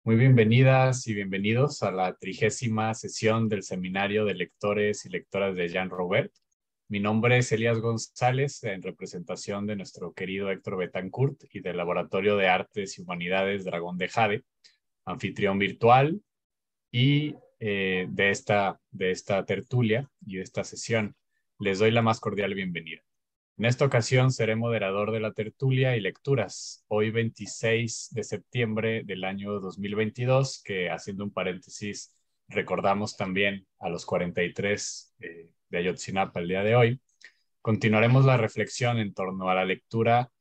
Muy bienvenidas y bienvenidos a la 30ª sesión del Seminario de Lectores y Lectoras de Jean Robert. Mi nombre es Elías González, en representación de nuestro querido Héctor Betancourt y del Laboratorio de Artes y Humanidades Dragón de Jade, anfitrión virtual y de esta tertulia y de esta sesión. Les doy la más cordial bienvenida. En esta ocasión seré moderador de la tertulia y lecturas, hoy 26 de septiembre del año 2022, que haciendo un paréntesis, recordamos también a los 43 de Ayotzinapa el día de hoy. Continuaremos la reflexión en torno a la lectura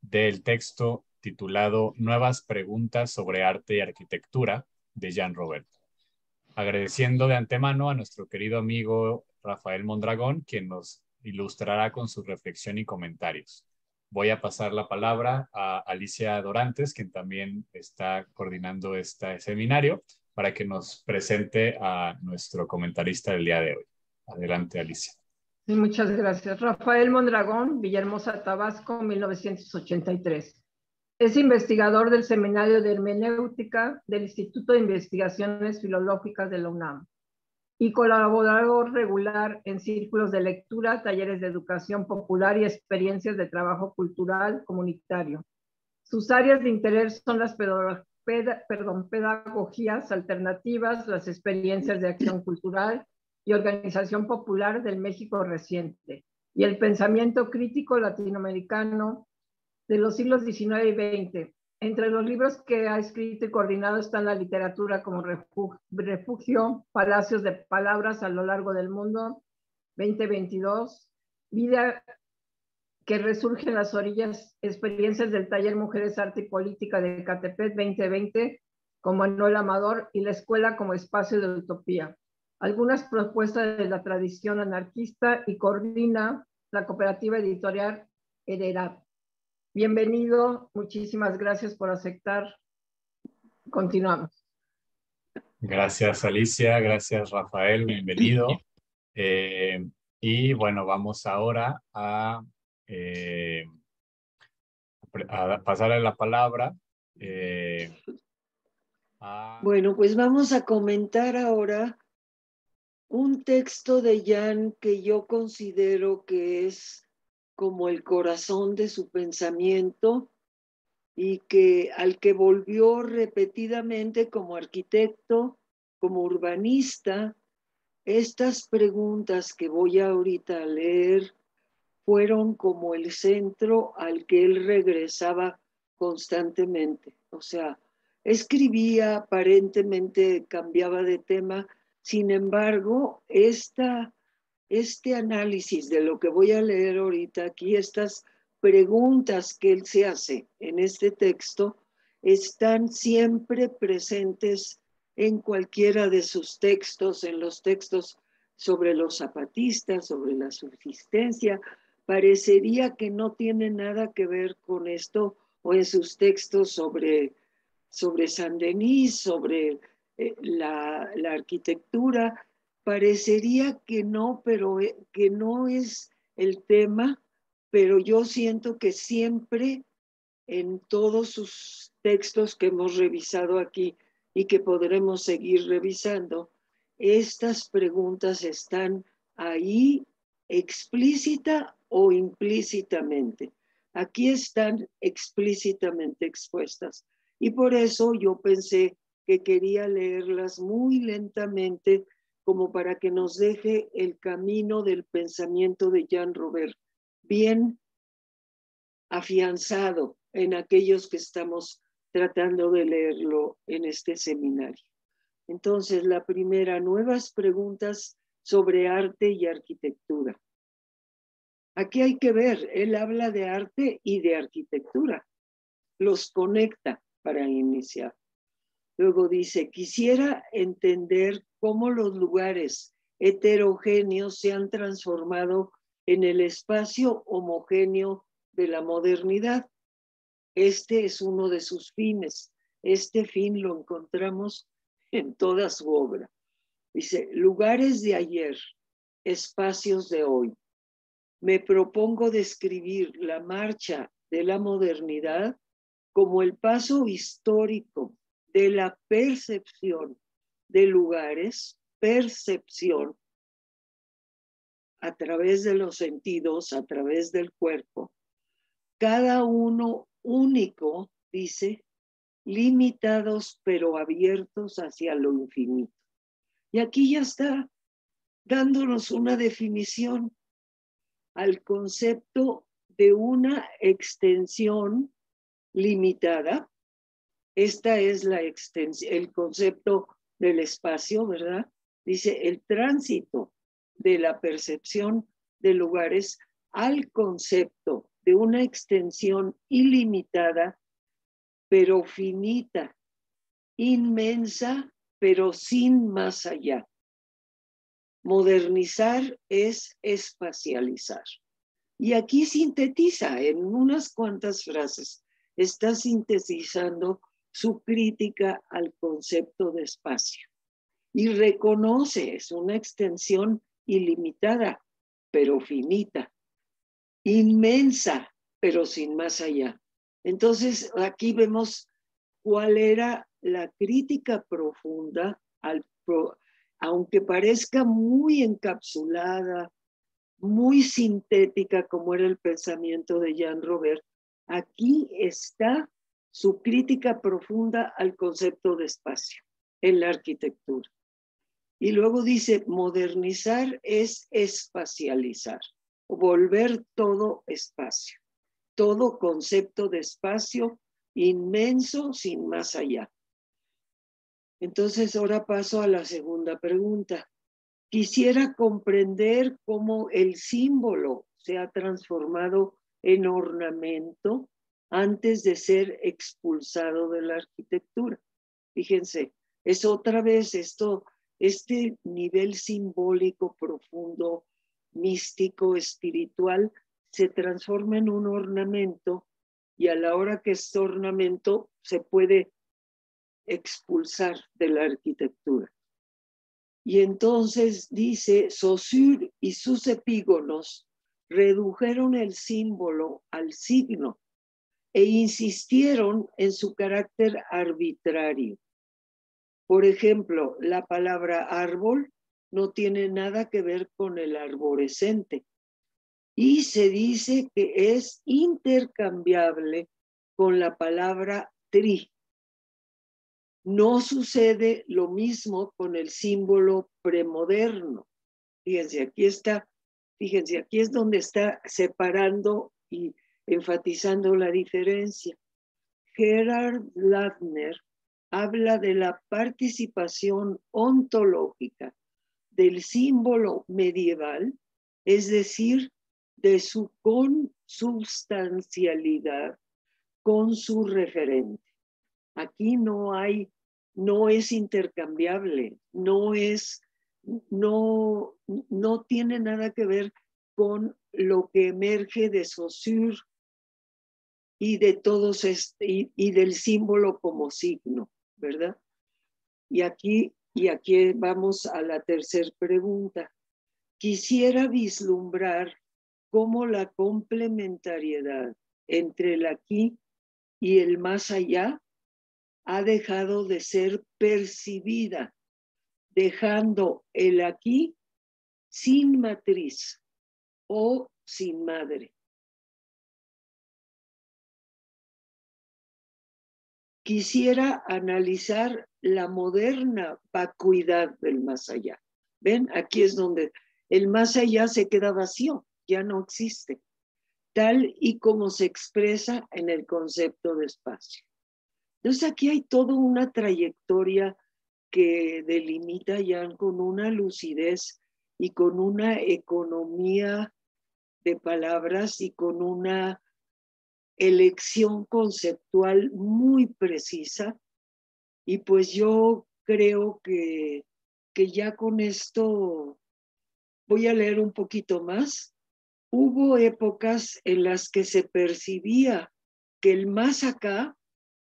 del texto titulado Nuevas preguntas sobre arte y arquitectura de Jean Robert. Agradeciendo de antemano a nuestro querido amigo Rafael Mondragón, quien nos ilustrará con su reflexión y comentarios. Voy a pasar la palabra a Alicia Dorantes, quien también está coordinando este seminario, para que nos presente a nuestro comentarista del día de hoy. Adelante, Alicia. Sí, muchas gracias. Rafael Mondragón, Villahermosa, Tabasco, 1983. Es investigador del Seminario de Hermenéutica del Instituto de Investigaciones Filológicas de la UNAM y colaborador regular en círculos de lectura, talleres de educación popular y experiencias de trabajo cultural comunitario. Sus áreas de interés son las pedagogías alternativas, las experiencias de acción cultural y organización popular del México reciente, y el pensamiento crítico latinoamericano de los siglos XIX y XX. Entre los libros que ha escrito y coordinado están La literatura como refugio, Palacios de palabras a lo largo del mundo, 2022, Vida que resurge en las orillas, experiencias del taller Mujeres, Arte y Política de Ecatepec, 2020, con Manuel Amador, y La escuela como espacio de utopía. Algunas propuestas de la tradición anarquista, y coordina la cooperativa editorial Heredat. Bienvenido, muchísimas gracias por aceptar. Continuamos. Gracias, Alicia, gracias, Rafael, bienvenido. Y bueno, vamos ahora a pasarle la palabra Bueno, pues vamos a comentar ahora un texto de Jean que yo considero que es como el corazón de su pensamiento y al que volvió repetidamente como arquitecto, como urbanista. Estas preguntas que voy ahorita a leer fueron como el centro al que él regresaba constantemente. O sea, escribía, aparentemente cambiaba de tema. Sin embargo, este análisis de lo que voy a leer ahorita aquí, estas preguntas que él se hace en este texto, están siempre presentes en cualquiera de sus textos, en los textos sobre los zapatistas, sobre la subsistencia. Parecería que no tiene nada que ver con esto, o en sus textos sobre Saint-Denis, sobre la arquitectura. Parecería que no, pero que no es el tema, pero yo siento que siempre en todos sus textos que hemos revisado aquí y que podremos seguir revisando, estas preguntas están ahí explícita o implícitamente. Aquí están explícitamente expuestas. Y por eso yo pensé que quería leerlas muy lentamente, como para que nos deje el camino del pensamiento de Jean Robert bien afianzado en aquellos que estamos tratando de leerlo en este seminario. Entonces, la primera, nuevas preguntas sobre arte y arquitectura. Aquí hay que ver, él habla de arte y de arquitectura, los conecta para iniciar. Luego dice, quisiera entender cómo los lugares heterogéneos se han transformado en el espacio homogéneo de la modernidad. Este es uno de sus fines. Este fin lo encontramos en toda su obra. Dice, lugares de ayer, espacios de hoy. Me propongo describir la marcha de la modernidad como el paso histórico de la percepción de lugares, percepción a través de los sentidos, a través del cuerpo, cada uno único, dice, limitados pero abiertos hacia lo infinito. Y aquí ya está dándonos una definición al concepto de una extensión limitada. Esta es el concepto del espacio, ¿verdad? Dice el tránsito de la percepción de lugares al concepto de una extensión ilimitada, pero finita, inmensa, pero sin más allá. Modernizar es espacializar. Y aquí sintetiza en unas cuantas frases, está sintetizando su crítica al concepto de espacio. Y reconoce, es una extensión ilimitada, pero finita, inmensa, pero sin más allá. Entonces, aquí vemos cuál era la crítica profunda, aunque parezca muy encapsulada, muy sintética, como era el pensamiento de Jean Robert. Aquí está su crítica profunda al concepto de espacio en la arquitectura. Y luego dice, modernizar es espacializar, volver todo espacio, todo concepto de espacio inmenso sin más allá. Entonces ahora paso a la segunda pregunta. Quisiera comprender cómo el símbolo se ha transformado en ornamento antes de ser expulsado de la arquitectura. Fíjense, es otra vez este nivel simbólico profundo, místico, espiritual, se transforma en un ornamento y a la hora que este ornamento se puede expulsar de la arquitectura. Y entonces dice, Saussure y sus epígonos redujeron el símbolo al signo e insistieron en su carácter arbitrario. Por ejemplo, la palabra árbol no tiene nada que ver con el arborescente y se dice que es intercambiable con la palabra tri. No sucede lo mismo con el símbolo premoderno. Fíjense, aquí es donde está separando y enfatizando la diferencia. Gerhard Ladner habla de la participación ontológica del símbolo medieval, es decir, de su consubstancialidad con su referente. Aquí no es intercambiable, no tiene nada que ver con lo que emerge de Saussure y de todos y del símbolo como signo, ¿verdad? Y aquí vamos a la tercera pregunta. Quisiera vislumbrar cómo la complementariedad entre el aquí y el más allá ha dejado de ser percibida, dejando el aquí sin matriz o sin madre. Quisiera analizar la moderna vacuidad del más allá. ¿Ven? Aquí es donde el más allá se queda vacío, ya no existe, tal y como se expresa en el concepto de espacio. Entonces aquí hay toda una trayectoria que delimita ya con una lucidez y con una economía de palabras y con una elección conceptual muy precisa. Y pues yo creo que ya con esto voy a leer un poquito más. Hubo épocas en las que se percibía que el más acá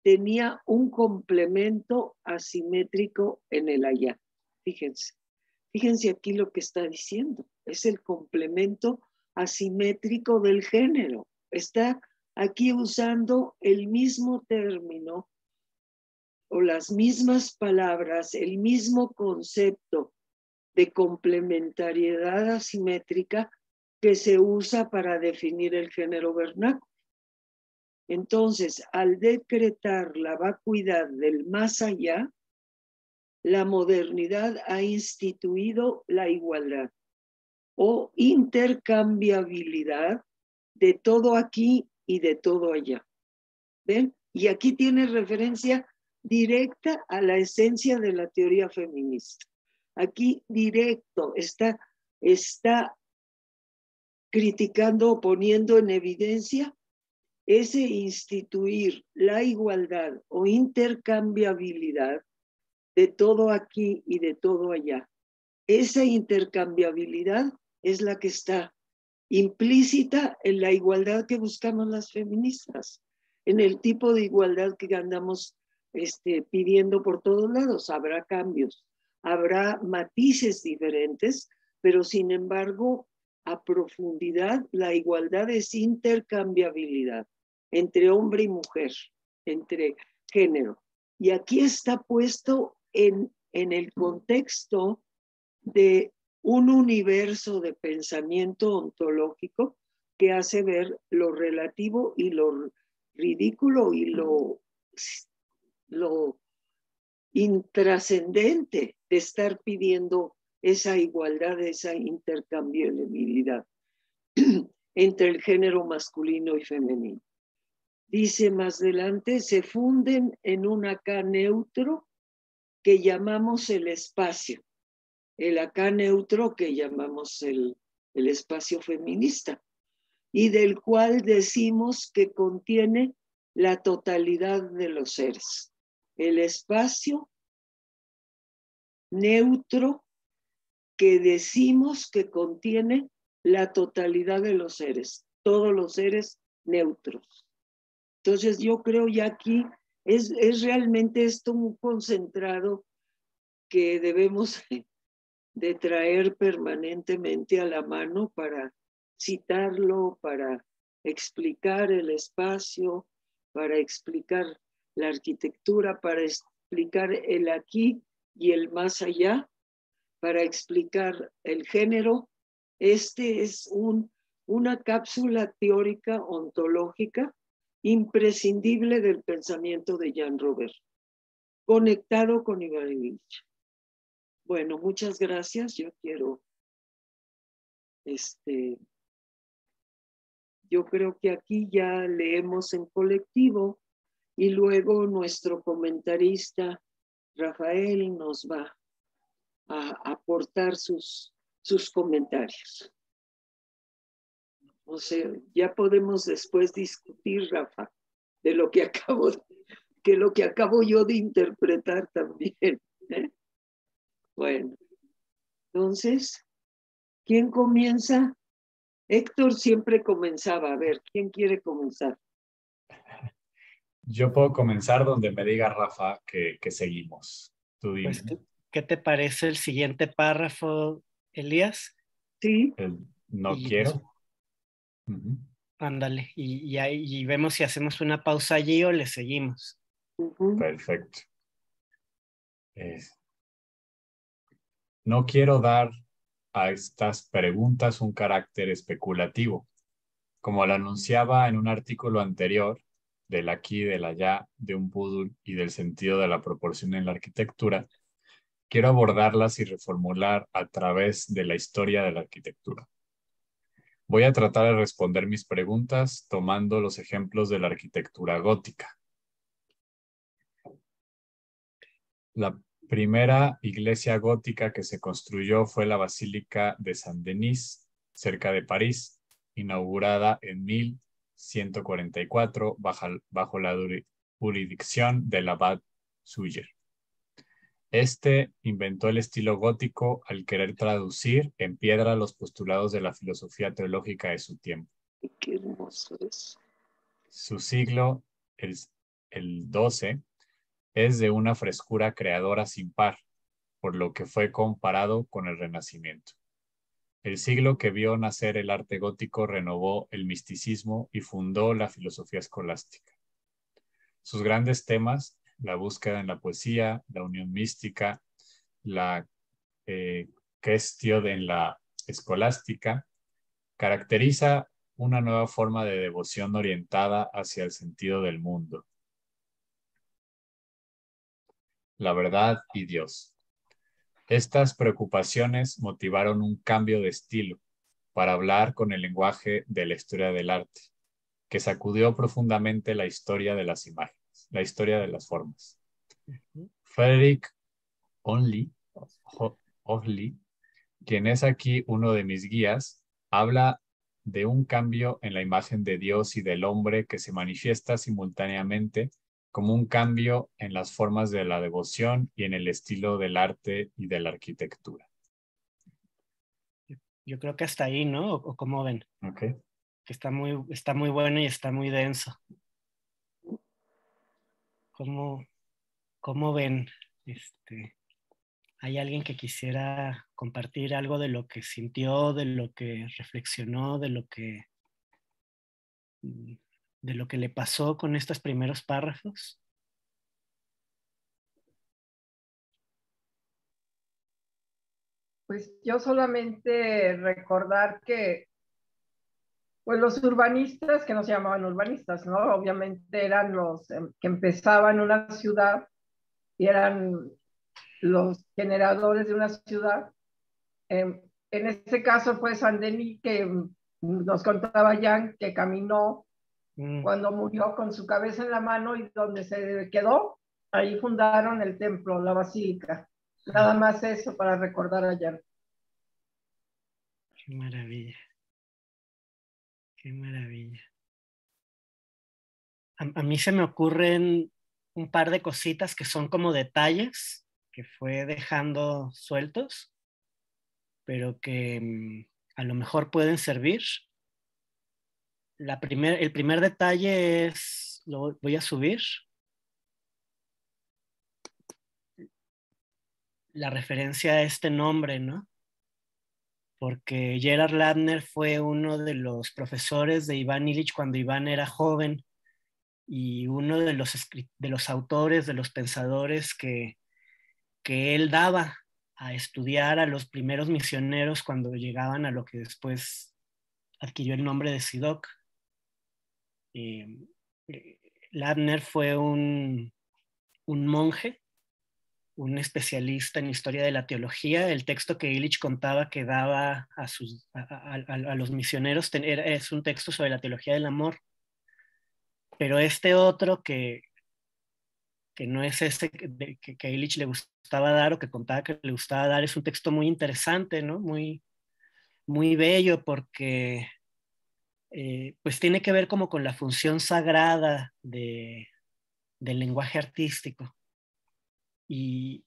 tenía un complemento asimétrico en el allá. Fíjense aquí lo que está diciendo. Es el complemento asimétrico del género. Está aquí usando el mismo término o las mismas palabras, el mismo concepto de complementariedad asimétrica que se usa para definir el género vernáculo. Entonces, al decretar la vacuidad del más allá, la modernidad ha instituido la igualdad o intercambiabilidad de todo aquí y de todo allá. ¿Ven? Y aquí tiene referencia directa a la esencia de la teoría feminista. Aquí directo está criticando o poniendo en evidencia ese instituir la igualdad o intercambiabilidad de todo aquí y de todo allá. Esa intercambiabilidad es la que está implícita en la igualdad que buscamos las feministas, en el tipo de igualdad que andamos pidiendo por todos lados. Habrá cambios, habrá matices diferentes, pero sin embargo, a profundidad, la igualdad es intercambiabilidad entre hombre y mujer, entre género. Y aquí está puesto en el contexto de un universo de pensamiento ontológico que hace ver lo relativo y lo ridículo y lo intrascendente de estar pidiendo esa igualdad, esa intercambiabilidad entre el género masculino y femenino. Dice más adelante, se funden en un acá neutro que llamamos el espacio. El acá neutro que llamamos el espacio feminista, y del cual decimos que contiene la totalidad de los seres. El espacio neutro que decimos que contiene la totalidad de los seres, todos los seres neutros. Entonces yo creo ya aquí es realmente esto muy concentrado que debemos de traer permanentemente a la mano para citarlo, para explicar el espacio, para explicar la arquitectura, para explicar el aquí y el más allá, para explicar el género. Este es una cápsula teórica ontológica imprescindible del pensamiento de Jan Robert, conectado con Ivanovich. Bueno, muchas gracias. Yo quiero, yo creo que aquí ya leemos en colectivo y luego nuestro comentarista Rafael nos va a aportar sus comentarios. O sea, ya podemos después discutir, Rafa, de lo que acabo yo de interpretar también, ¿eh? Bueno, entonces, ¿quién comienza? Héctor siempre comenzaba. A ver, ¿quién quiere comenzar? Yo puedo comenzar donde me diga Rafa que seguimos. Tú dime. Pues, ¿qué te parece el siguiente párrafo, Elías? Sí. No quiero. Ándale, y vemos si hacemos una pausa allí o le seguimos. Perfecto. No quiero dar a estas preguntas un carácter especulativo. Como lo anunciaba en un artículo anterior, del aquí, del allá, de un poodle y del sentido de la proporción en la arquitectura, quiero abordarlas y reformular a través de la historia de la arquitectura. Voy a tratar de responder mis preguntas tomando los ejemplos de la arquitectura gótica. La primera iglesia gótica que se construyó fue la Basílica de Saint-Denis, cerca de París, inaugurada en 1144 bajo la jurisdicción del abad Suger. Este inventó el estilo gótico al querer traducir en piedra los postulados de la filosofía teológica de su tiempo. Qué hermoso es. Su siglo, el XII, es de una frescura creadora sin par, por lo que fue comparado con el Renacimiento. El siglo que vio nacer el arte gótico renovó el misticismo y fundó la filosofía escolástica. Sus grandes temas la búsqueda en la poesía, la unión mística, la questión en la escolástica, caracteriza una nueva forma de devoción orientada hacia el sentido del mundo, la verdad y Dios. Estas preocupaciones motivaron un cambio de estilo para hablar con el lenguaje de la historia del arte, que sacudió profundamente la historia de las imágenes, la historia de las formas. Frederick Onley, quien es aquí uno de mis guías, habla de un cambio en la imagen de Dios y del hombre que se manifiesta simultáneamente como un cambio en las formas de la devoción y en el estilo del arte y de la arquitectura. Yo creo que hasta ahí, ¿no? ¿O cómo ven? Okay. Que está muy bueno y está muy denso. ¿Cómo ven? ¿Hay alguien que quisiera compartir algo de lo que sintió, de lo que reflexionó, de lo que le pasó con estos primeros párrafos? Pues yo solamente recordar que pues los urbanistas, que no se llamaban urbanistas, ¿no? Obviamente eran los que empezaban una ciudad y eran los generadores de una ciudad. En este caso fue Saint-Denis, que nos contaba Jan, que caminó cuando murió con su cabeza en la mano y donde se quedó, ahí fundaron el templo, la basílica. Nada más eso para recordar a Jan. Qué maravilla. Qué maravilla. A mí se me ocurren un par de cositas que son como detalles que fue dejando sueltos, pero que a lo mejor pueden servir. El primer detalle es, lo voy a subir, la referencia a este nombre, ¿no? Porque Gerard Ladner fue uno de los profesores de Iván Illich cuando Iván era joven y uno de los autores, de los pensadores que él daba a estudiar a los primeros misioneros cuando llegaban a lo que después adquirió el nombre de SIDOC. Ladner fue un monje, un especialista en historia de la teología. El texto que Illich contaba que daba a los misioneros es un texto sobre la teología del amor. Pero este otro que no es ese que a Illich le gustaba dar o que contaba que le gustaba dar, es un texto muy interesante, ¿no? Muy, muy bello porque pues tiene que ver como con la función sagrada del lenguaje artístico. Y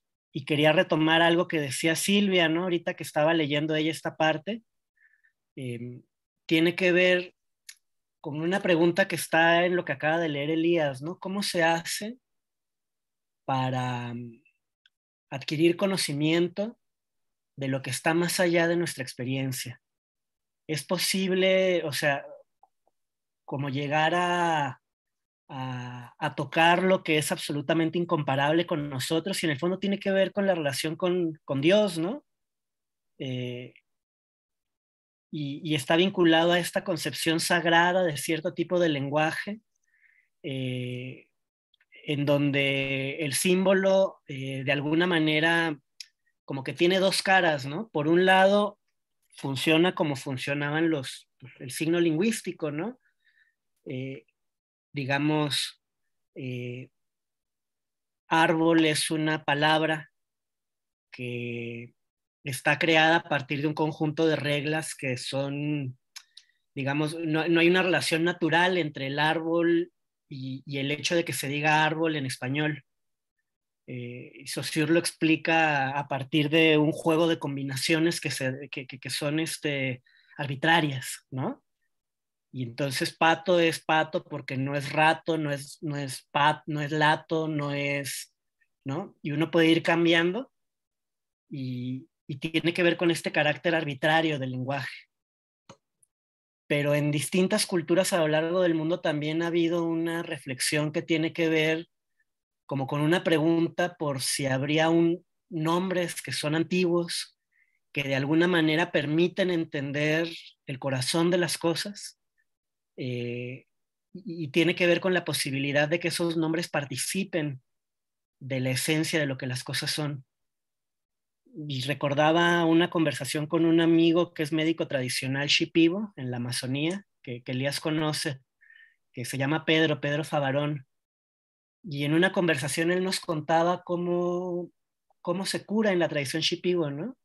quería retomar algo que decía Silvia, ¿no? Ahorita que estaba leyendo ella esta parte, tiene que ver con una pregunta que está en lo que acaba de leer Elías, ¿no? ¿Cómo se hace para adquirir conocimiento de lo que está más allá de nuestra experiencia? ¿Es posible, o sea, como llegar a tocar lo que es absolutamente incomparable con nosotros y en el fondo tiene que ver con la relación con Dios, ¿no? Y está vinculado a esta concepción sagrada de cierto tipo de lenguaje, en donde el símbolo de alguna manera como que tiene dos caras, ¿no? Por un lado, funciona como funcionaban el signo lingüístico, ¿no? Digamos, árbol es una palabra que está creada a partir de un conjunto de reglas que son, digamos, no hay una relación natural entre el árbol y el hecho de que se diga árbol en español. Saussure lo explica a partir de un juego de combinaciones que son arbitrarias, ¿no? Y entonces pato es pato porque no es rato, no es lato, no es, ¿no? Y uno puede ir cambiando y tiene que ver con este carácter arbitrario del lenguaje. Pero en distintas culturas a lo largo del mundo también ha habido una reflexión que tiene que ver como con una pregunta por si habría nombres que son antiguos, que de alguna manera permiten entender el corazón de las cosas, y tiene que ver con la posibilidad de que esos nombres participen de la esencia de lo que las cosas son. Y recordaba una conversación con un amigo que es médico tradicional shipibo en la Amazonía, que Elías conoce, que se llama Pedro Favarón. Y en una conversación él nos contaba cómo se cura en la tradición shipibo, ¿no?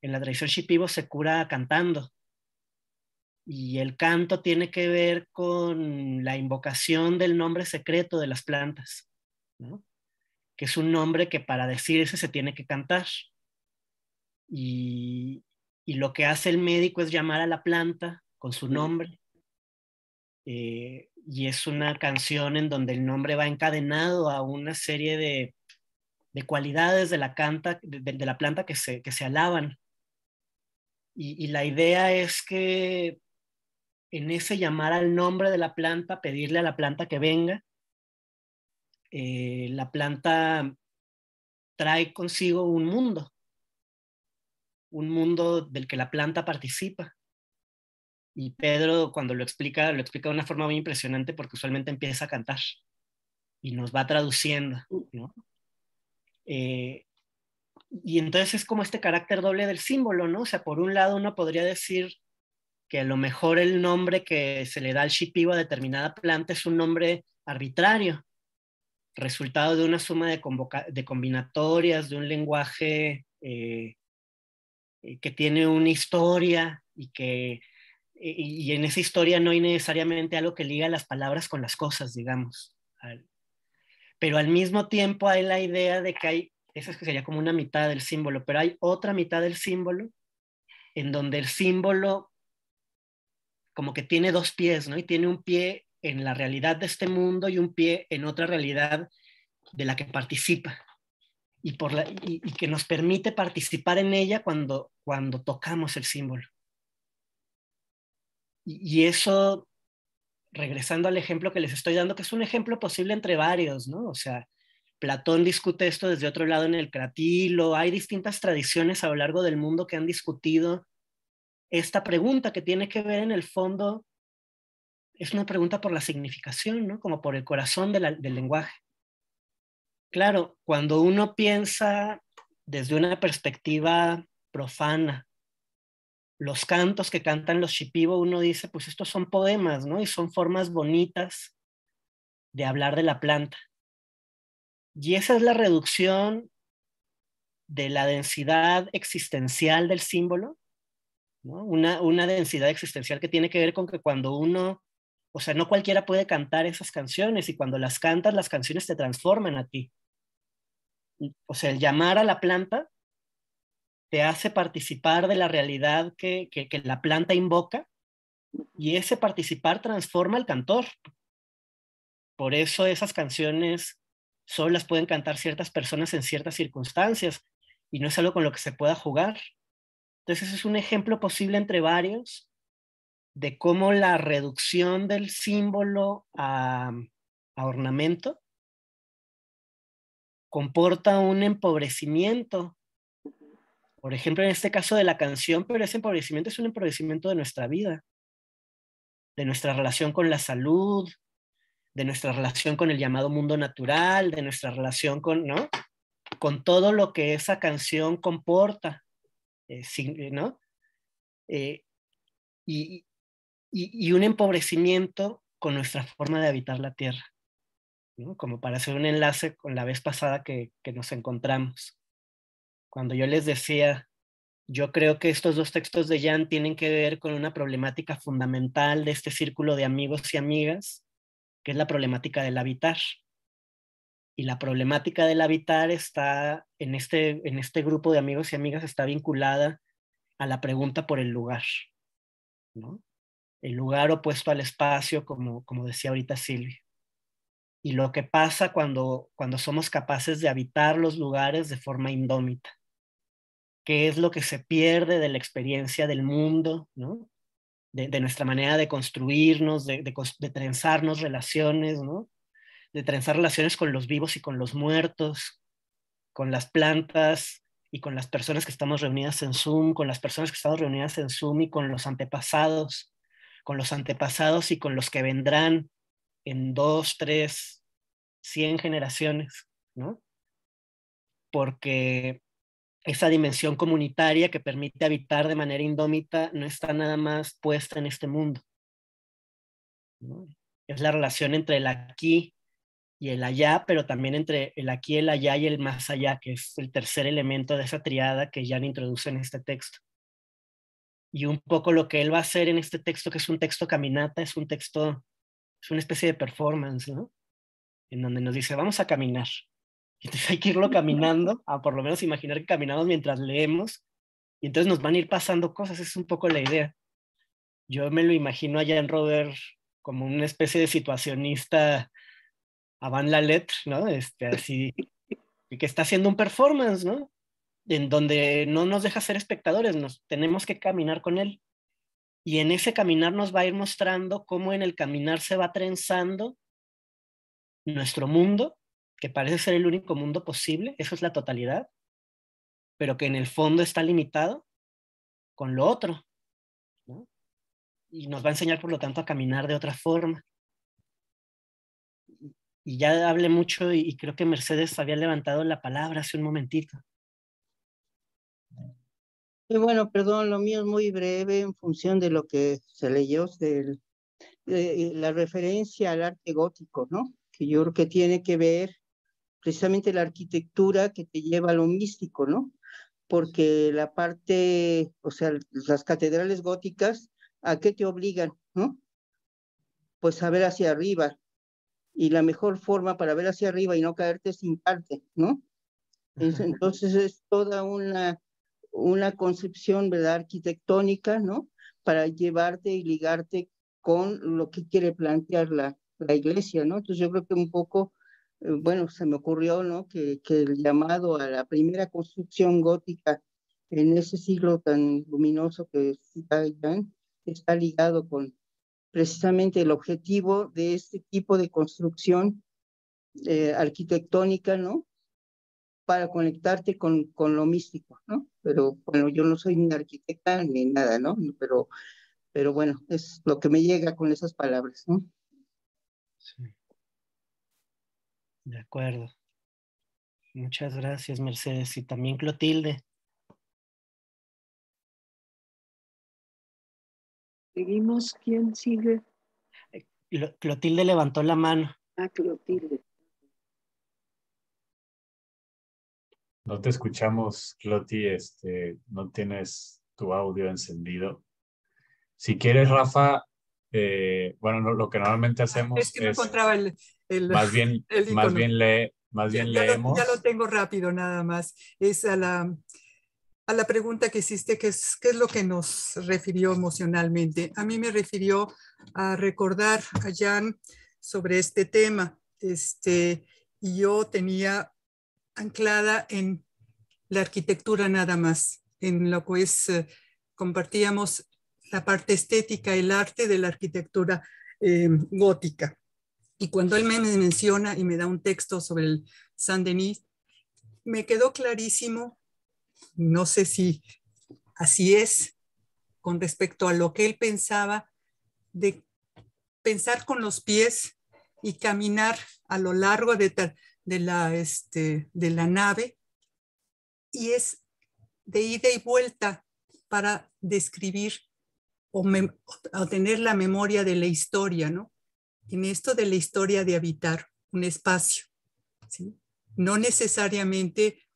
En la tradición shipibo se cura cantando. Y el canto tiene que ver con la invocación del nombre secreto de las plantas, ¿no? Que es un nombre que para decirse se tiene que cantar. Y lo que hace el médico es llamar a la planta con su nombre. Y es una canción en donde el nombre va encadenado a una serie de cualidades de la planta que se alaban. Y la idea es que en ese llamar al nombre de la planta, pedirle a la planta que venga, la planta trae consigo un mundo del que la planta participa. Y Pedro, cuando lo explica de una forma muy impresionante, porque usualmente empieza a cantar y nos va traduciendo, ¿no? Y entonces es como este carácter doble del símbolo, ¿no? O sea, por un lado uno podría decir que a lo mejor el nombre que se le da al shipibo a determinada planta es un nombre arbitrario, resultado de una suma de combinatorias, de un lenguaje que tiene una historia y en esa historia no hay necesariamente algo que liga las palabras con las cosas, digamos. Pero al mismo tiempo hay la idea de que hay, esa es que sería como una mitad del símbolo, pero hay otra mitad del símbolo en donde el símbolo como que tiene dos pies, ¿no? Y tiene un pie en la realidad de este mundo y un pie en otra realidad de la que participa. Y que nos permite participar en ella cuando tocamos el símbolo. Y eso, regresando al ejemplo que les estoy dando, que es un ejemplo posible entre varios, ¿no? O sea, Platón discute esto desde otro lado en el Cratilo. Hay distintas tradiciones a lo largo del mundo que han discutido esta pregunta que tiene que ver en el fondo, es una pregunta por la significación, ¿no? Como por el corazón del lenguaje. Claro, cuando uno piensa desde una perspectiva profana, los cantos que cantan los shipibo, uno dice, pues estos son poemas, ¿no? Y son formas bonitas de hablar de la planta. Y esa es la reducción de la densidad existencial del símbolo, ¿no? Una densidad existencial que tiene que ver con que cuando uno, o sea, no cualquiera puede cantar esas canciones y cuando las cantas, las canciones te transforman a ti. O sea, el llamar a la planta te hace participar de la realidad que la planta invoca y ese participar transforma al cantor. Por eso esas canciones solo las pueden cantar ciertas personas en ciertas circunstancias y no es algo con lo que se pueda jugar. Entonces es un ejemplo posible entre varios de cómo la reducción del símbolo a ornamento comporta un empobrecimiento. Por ejemplo, en este caso de la canción, pero ese empobrecimiento es un empobrecimiento de nuestra vida, de nuestra relación con la salud, de nuestra relación con el llamado mundo natural, de nuestra relación con, ¿no? Con todo lo que esa canción comporta, ¿no? Y un empobrecimiento con nuestra forma de habitar la tierra, ¿no? Como para hacer un enlace con la vez pasada que nos encontramos. Cuando yo les decía, yo creo que estos dos textos de Jan tienen que ver con una problemática fundamental de este círculo de amigos y amigas, que es la problemática del habitar. Y la problemática del habitar está en este grupo de amigos y amigas, está vinculada a la pregunta por el lugar, ¿no? El lugar opuesto al espacio, como decía ahorita Silvia. Y lo que pasa cuando somos capaces de habitar los lugares de forma indómita. ¿Qué es lo que se pierde de la experiencia del mundo, ¿no? De nuestra manera de construirnos, de trenzarnos relaciones, ¿no? de trenzar relaciones con los vivos y con los muertos, con las plantas y con las personas que estamos reunidas en Zoom, con las personas que estamos reunidas en Zoom y con los antepasados y con los que vendrán en 2, 3, 100 generaciones, ¿no? Porque esa dimensión comunitaria que permite habitar de manera indómita no está nada más puesta en este mundo, ¿no? Es la relación entre el aquí y el allá, pero también entre el aquí, el allá y el más allá, que es el tercer elemento de esa triada que Jan introduce en este texto. Y un poco lo que él va a hacer en este texto, que es un texto caminata, es una especie de performance, ¿no? En donde nos dice, vamos a caminar. Entonces hay que irlo caminando, a por lo menos imaginar que caminamos mientras leemos, y entonces nos van a ir pasando cosas, es un poco la idea. Yo me lo imagino a Jean Robert como una especie de situacionista avant la lettre, ¿no? Así, que está haciendo un performance, ¿no? En donde no nos deja ser espectadores, nos tenemos que caminar con él. Y en ese caminar nos va a ir mostrando cómo en el caminar se va trenzando nuestro mundo, que parece ser el único mundo posible, eso es la totalidad, pero que en el fondo está limitado con lo otro, ¿no? Y nos va a enseñar, por lo tanto, a caminar de otra forma. Y ya hablé mucho y creo que Mercedes había levantado la palabra hace un momentito. Y bueno, perdón, lo mío es muy breve en función de lo que se leyó de la referencia al arte gótico, ¿no? Que yo creo que tiene que ver precisamente la arquitectura que te lleva a lo místico, ¿no? Porque la parte, o sea, las catedrales góticas, ¿a qué te obligan, no? Pues a ver hacia arriba. Y la mejor forma para ver hacia arriba y no caerte es hincarte, ¿no? Entonces es toda una concepción, ¿verdad? Arquitectónica, ¿no? Para llevarte y ligarte con lo que quiere plantear la iglesia, ¿no? Entonces yo creo que un poco, bueno, se me ocurrió, ¿no? Que el llamado a la primera construcción gótica en ese siglo tan luminoso que está ligado con precisamente el objetivo de este tipo de construcción arquitectónica, ¿no? Para conectarte con lo místico, ¿no? Pero bueno, yo no soy ni arquitecta ni nada, ¿no? Pero bueno, es lo que me llega con esas palabras, ¿no? Sí. De acuerdo. Muchas gracias, Mercedes. Y también Clotilde. Seguimos, ¿quién sigue? Clotilde levantó la mano. Ah, Clotilde. No te escuchamos, Cloti, no tienes tu audio encendido. Si quieres, Rafa, bueno, lo que normalmente hacemos es que no encontraba el más bien leemos. Ya lo tengo rápido, nada más. Es a la pregunta que hiciste, ¿qué es lo que nos refirió emocionalmente? A mí me refirió a recordar a Jan sobre este tema. Y yo tenía anclada en la arquitectura nada más, en lo que es, compartíamos la parte estética, el arte de la arquitectura gótica. Y cuando él me menciona y me da un texto sobre el Saint-Denis, me quedó clarísimo, no sé si así es, con respecto a lo que él pensaba, de pensar con los pies y caminar a lo largo de la nave, y es de ida y vuelta para describir o tener la memoria de la historia, ¿no? En esto de la historia de habitar un espacio, ¿sí? No necesariamente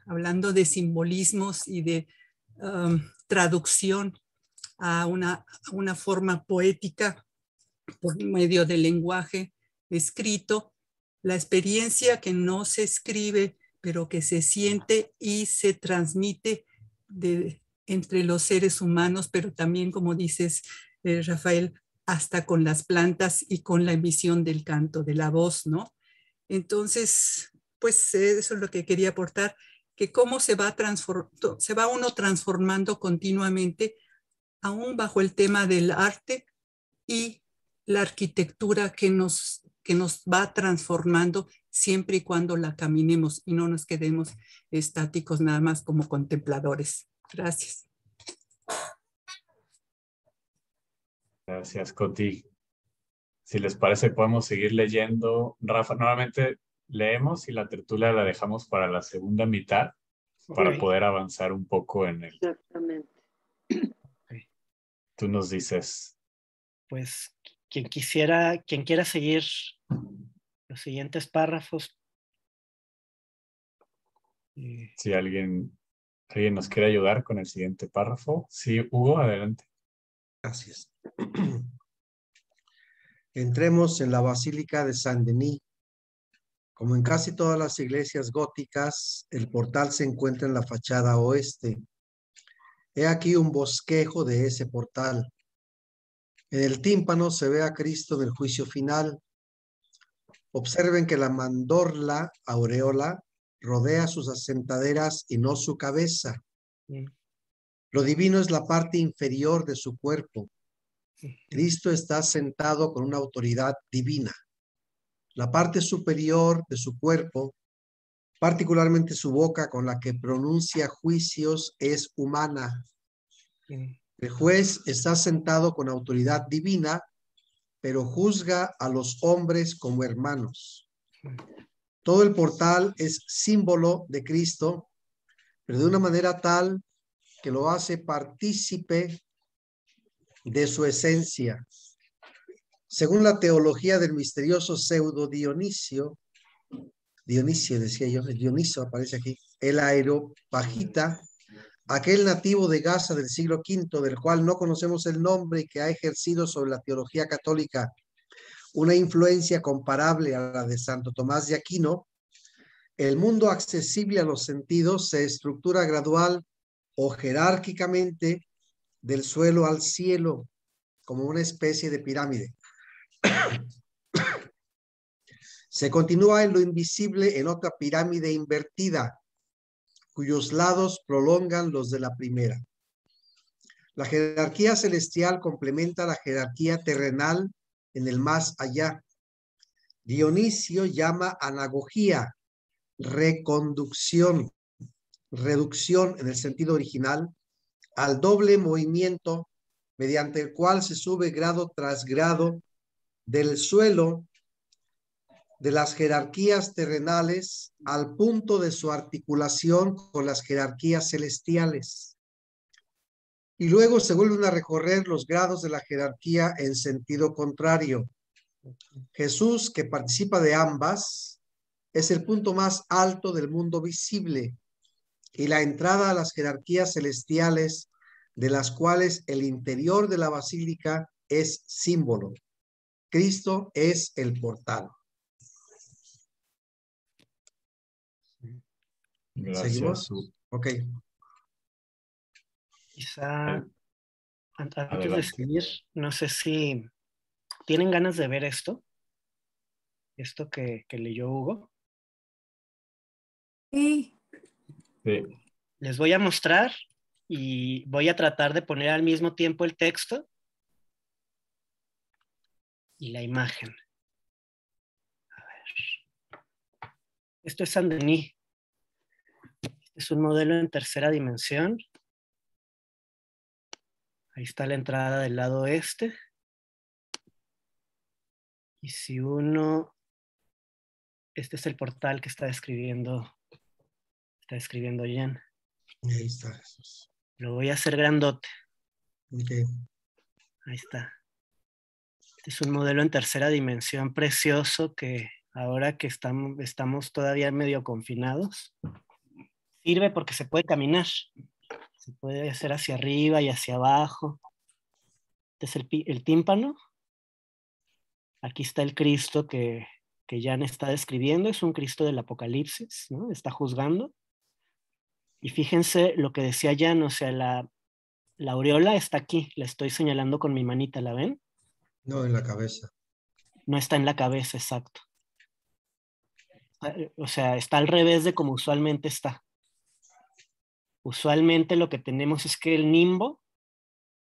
hablando de simbolismos y de traducción a una forma poética por medio del lenguaje escrito, la experiencia que no se escribe, pero que se siente y se transmite entre los seres humanos, pero también, como dices, Rafael, hasta con las plantas y con la emisión del canto, de la voz, ¿no? Entonces, pues eso es lo que quería aportar, que cómo se va uno transformando continuamente, aún bajo el tema del arte y la arquitectura que nos que nos va transformando siempre y cuando la caminemos y no nos quedemos estáticos nada más como contempladores. Gracias. Gracias, Coti. Si les parece, podemos seguir leyendo. Rafa, normalmente leemos y la tertulia la dejamos para la segunda mitad para poder avanzar un poco en el... Exactamente. Tú nos dices. Pues quien quiera seguir los siguientes párrafos. Si alguien nos quiere ayudar con el siguiente párrafo. Sí, Hugo, adelante. Gracias. Entremos en la Basílica de Saint-Denis. Como en casi todas las iglesias góticas, el portal se encuentra en la fachada oeste. He aquí un bosquejo de ese portal. En el tímpano se ve a Cristo en el juicio final. Observen que la mandorla, aureola, rodea sus asentaderas y no su cabeza. Lo divino es la parte inferior de su cuerpo. Cristo está sentado con una autoridad divina. La parte superior de su cuerpo, particularmente su boca con la que pronuncia juicios, es humana. El juez está sentado con autoridad divina, pero juzga a los hombres como hermanos. Todo el portal es símbolo de Cristo, pero de una manera tal que lo hace partícipe de su esencia. Según la teología del misterioso pseudo Dionisio decía yo, Dioniso aparece aquí, el Areopagita, aquel nativo de Gaza del siglo V, del cual no conocemos el nombre y que ha ejercido sobre la teología católica una influencia comparable a la de Santo Tomás de Aquino, el mundo accesible a los sentidos se estructura gradual o jerárquicamente del suelo al cielo, como una especie de pirámide. Se continúa en lo invisible en otra pirámide invertida, cuyos lados prolongan los de la primera. La jerarquía celestial complementa la jerarquía terrenal en el más allá. Dionisio llama anagogía, reconducción, reducción en el sentido original, al doble movimiento mediante el cual se sube grado tras grado del suelo de las jerarquías terrenales al punto de su articulación con las jerarquías celestiales. Y luego se vuelven a recorrer los grados de la jerarquía en sentido contrario. Jesús, que participa de ambas, es el punto más alto del mundo visible y la entrada a las jerarquías celestiales, de las cuales el interior de la basílica es símbolo. Cristo es el portal. Gracias. ¿Seguimos? Ok. Quizá antes Adelante. de seguir, no sé si tienen ganas de ver esto que leyó Hugo. Sí. Sí. Les voy a mostrar y voy a tratar de poner al mismo tiempo el texto y la imagen. A ver. Esto es Saint-Denis. Es un modelo en tercera dimensión. Ahí está la entrada del lado este. Y si uno... Este es el portal que está describiendo Jan. Ahí está Jesús. Lo voy a hacer grandote. Okay. Ahí está. Este es un modelo en tercera dimensión precioso que ahora que estamos todavía medio confinados, sirve porque se puede caminar. Se puede hacer hacia arriba y hacia abajo. Este es el tímpano. Aquí está el Cristo que Jan está describiendo. Es un Cristo del Apocalipsis, ¿no? Está juzgando. Y fíjense lo que decía Jan, o sea, la aureola está aquí. La estoy señalando con mi manita, ¿la ven? No, en la cabeza. No está en la cabeza, exacto. O sea, está al revés de como usualmente está. Usualmente lo que tenemos es que el nimbo,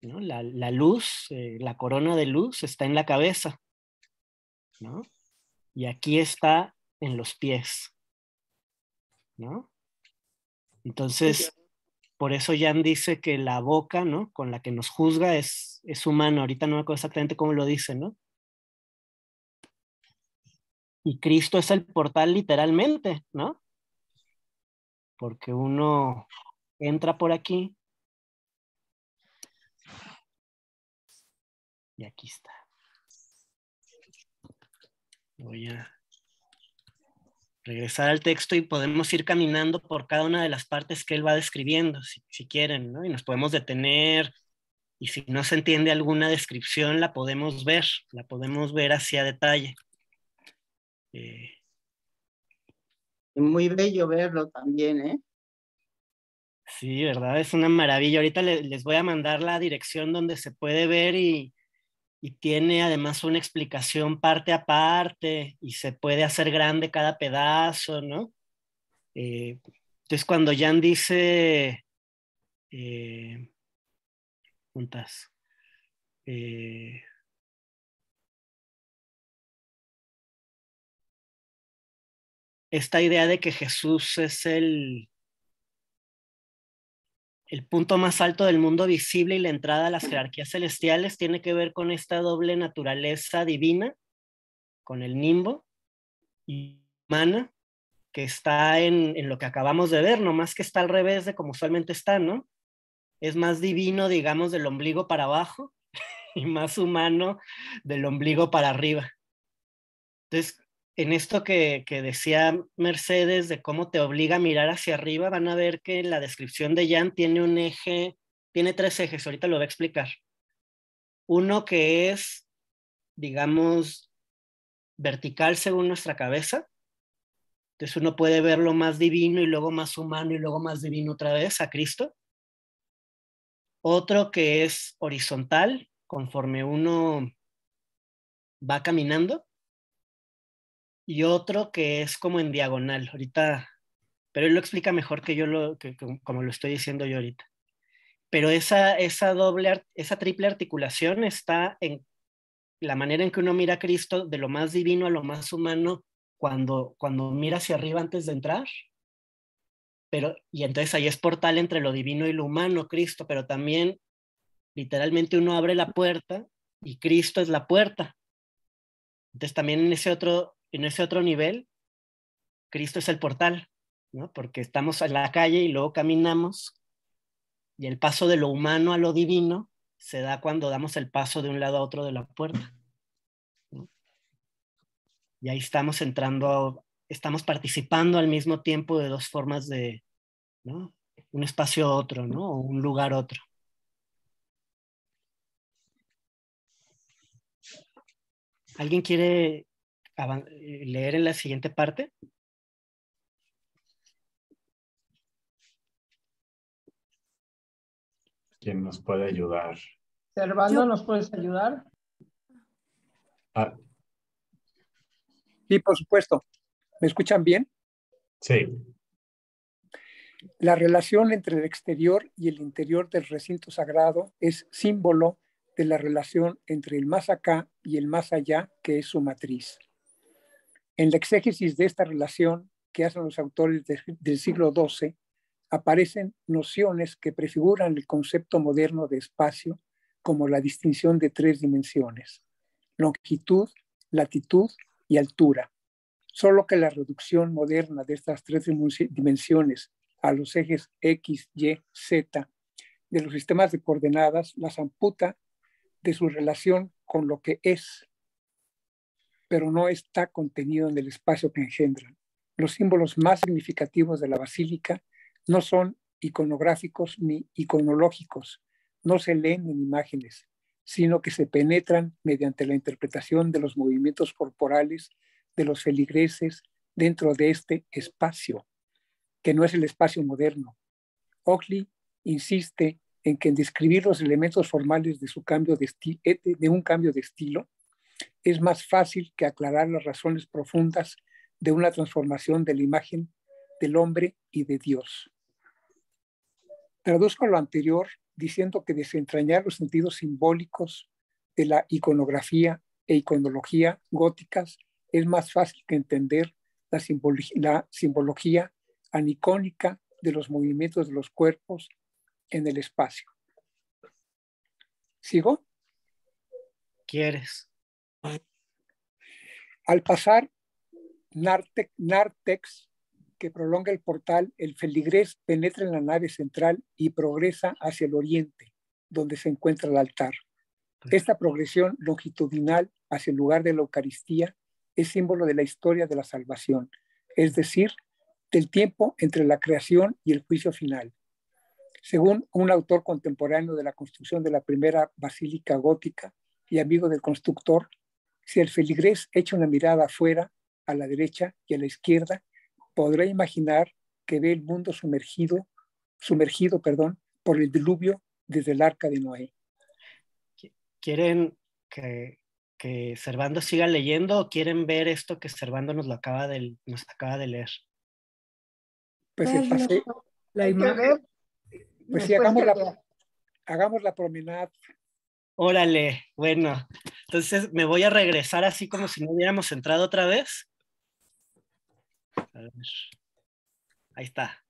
¿no? La luz, la corona de luz está en la cabeza, ¿no? y aquí está en los pies, ¿no? Entonces, por eso Jan dice que la boca, ¿no?, con la que nos juzga es humana. Ahorita no me acuerdo exactamente cómo lo dice, ¿no? Y Cristo es el portal literalmente, ¿no? Porque uno entra por aquí y aquí está. Voy a regresar al texto y podemos ir caminando por cada una de las partes que él va describiendo, si quieren, ¿no? Y nos podemos detener, y si no se entiende alguna descripción, la podemos ver hacia detalle. Muy bello verlo también, ¿eh? Sí, ¿verdad? Es una maravilla. Ahorita les voy a mandar la dirección donde se puede ver y tiene además una explicación parte a parte y se puede hacer grande cada pedazo, ¿no? Entonces cuando Jan dice, juntas, esta idea de que Jesús es el punto más alto del mundo visible y la entrada a las jerarquías celestiales tiene que ver con esta doble naturaleza divina, con el nimbo y humana, que está en lo que acabamos de ver, nomás que está al revés de como usualmente está, ¿no? Es más divino, digamos, del ombligo para abajo y más humano del ombligo para arriba. Entonces, en esto que decía Mercedes de cómo te obliga a mirar hacia arriba, van a ver que la descripción de Jan tiene un eje, tiene 3 ejes, ahorita lo voy a explicar. Uno que es, digamos, vertical según nuestra cabeza. Entonces uno puede ver lo más divino y luego más humano y luego más divino otra vez a Cristo. Otro que es horizontal, conforme uno va caminando. Y otro que es como en diagonal. Ahorita, pero él lo explica mejor que yo, como lo estoy diciendo yo ahorita. Pero esa triple articulación está en la manera en que uno mira a Cristo, de lo más divino a lo más humano, cuando mira hacia arriba antes de entrar. Y entonces ahí es portal entre lo divino y lo humano, Cristo, pero también literalmente uno abre la puerta y Cristo es la puerta. Entonces también en ese otro nivel, Cristo es el portal, ¿no? Porque estamos en la calle y luego caminamos y el paso de lo humano a lo divino se da cuando damos el paso de un lado a otro de la puerta, ¿no? Y ahí estamos estamos participando al mismo tiempo de 2 formas de, ¿no?, un espacio a otro, ¿no?, o un lugar a otro. ¿Alguien quiere leer en la siguiente parte? ¿Quién nos puede ayudar? Servando, ¿nos puedes ayudar? Sí, por supuesto. ¿Me escuchan bien? Sí. La relación entre el exterior y el interior del recinto sagrado es símbolo de la relación entre el más acá y el más allá, que es su matriz. En la exégesis de esta relación que hacen los autores del siglo XII, aparecen nociones que prefiguran el concepto moderno de espacio como la distinción de 3 dimensiones: longitud, latitud y altura. Solo que la reducción moderna de estas 3 dimensiones a los ejes X, Y, Z de los sistemas de coordenadas las amputa de su relación con lo que es, pero no está contenido en el espacio que engendran. Los símbolos más significativos de la basílica no son iconográficos ni iconológicos, no se leen en imágenes, sino que se penetran mediante la interpretación de los movimientos corporales de los feligreses dentro de este espacio, que no es el espacio moderno. Oakley insiste en que en describir los elementos formales de un cambio de estilo es más fácil que aclarar las razones profundas de una transformación de la imagen del hombre y de Dios. Traduzco lo anterior diciendo que desentrañar los sentidos simbólicos de la iconografía e iconología góticas es más fácil que entender la simbología anicónica de los movimientos de los cuerpos en el espacio. ¿Sigo? ¿Quieres? Al pasar Nártex, que prolonga el portal, el feligrés penetra en la nave central y progresa hacia el oriente, donde se encuentra el altar. Esta progresión longitudinal hacia el lugar de la Eucaristía es símbolo de la historia de la salvación, es decir, del tiempo entre la creación y el juicio final. Según un autor contemporáneo de la construcción de la primera basílica gótica y amigo del constructor, si el feligrés echa una mirada afuera, a la derecha y a la izquierda, podrá imaginar que ve el mundo sumergido por el diluvio desde el arca de Noé. ¿Quieren que Servando siga leyendo o quieren ver esto que Servando nos acaba de leer? Pues el paseo. La imagen. Pues sí, hagamos la promenada. Órale, bueno, entonces me voy a regresar así como si no hubiéramos entrado otra vez. A ver. Ahí está.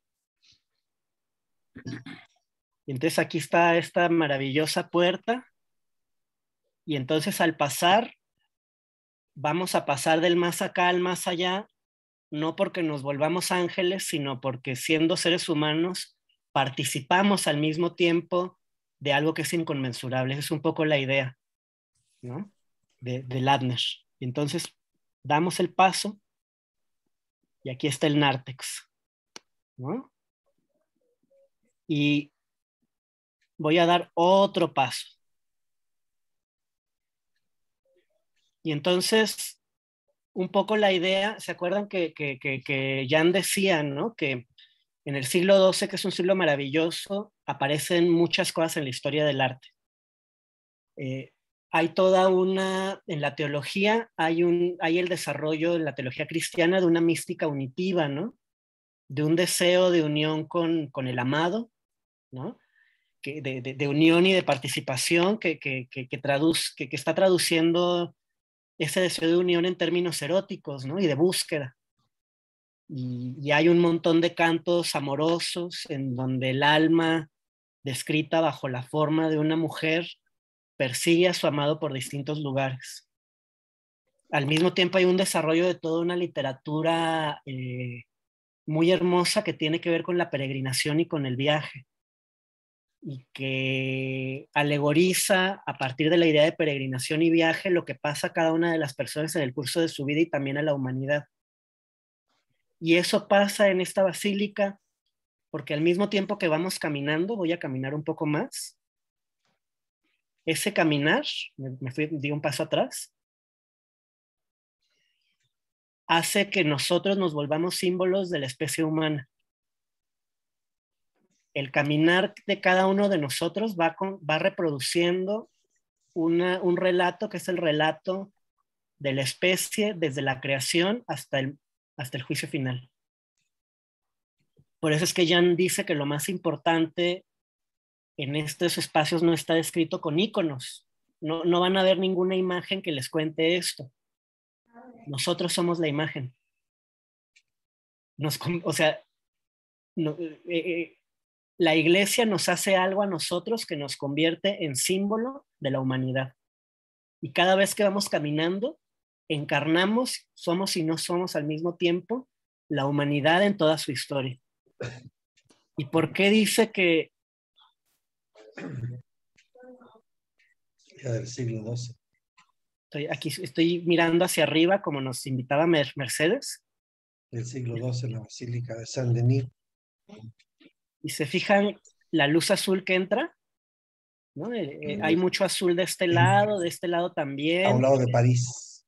Y entonces aquí está esta maravillosa puerta. Y entonces al pasar, vamos a pasar del más acá al más allá, no porque nos volvamos ángeles, sino porque siendo seres humanos, participamos al mismo tiempo de algo que es inconmensurable. Esa es un poco la idea, ¿no? de Ladner. Y entonces damos el paso y aquí está el nártex, ¿no? Y voy a dar otro paso. Y entonces, un poco la idea, ¿se acuerdan que Jan decía, ¿no? Que en el siglo XII, que es un siglo maravilloso, aparecen muchas cosas en la historia del arte. Hay toda una, en la teología, hay el desarrollo en la teología cristiana de una mística unitiva, ¿no? De un deseo de unión con el amado, ¿no? De unión y de participación que está traduciendo ese deseo de unión en términos eróticos, ¿no? Y de búsqueda. Y hay un montón de cantos amorosos en donde el alma, descrita bajo la forma de una mujer, persigue a su amado por distintos lugares. Al mismo tiempo hay un desarrollo de toda una literatura muy hermosa que tiene que ver con la peregrinación y con el viaje, y que alegoriza a partir de la idea de peregrinación y viaje lo que pasa a cada una de las personas en el curso de su vida y también a la humanidad. Y eso pasa en esta basílica porque al mismo tiempo que vamos caminando, voy a caminar un poco más. Ese caminar, di un paso atrás, hace que nosotros nos volvamos símbolos de la especie humana. El caminar de cada uno de nosotros va reproduciendo un relato que es el relato de la especie desde la creación hasta el juicio final. Por eso es que Jan dice que lo más importante en estos espacios no está descrito con íconos. No van a ver ninguna imagen que les cuente esto. Nosotros somos la imagen. La iglesia nos hace algo a nosotros que nos convierte en símbolo de la humanidad. Y cada vez que vamos caminando, encarnamos, somos y no somos al mismo tiempo, la humanidad en toda su historia. ¿Y por qué dice que? Ya del siglo XII. Estoy mirando hacia arriba como nos invitaba Mercedes. Del siglo XII, la Basílica de Saint-Denis. Y se fijan la luz azul que entra, ¿no? Hay mucho azul de este lado también. A un lado de París.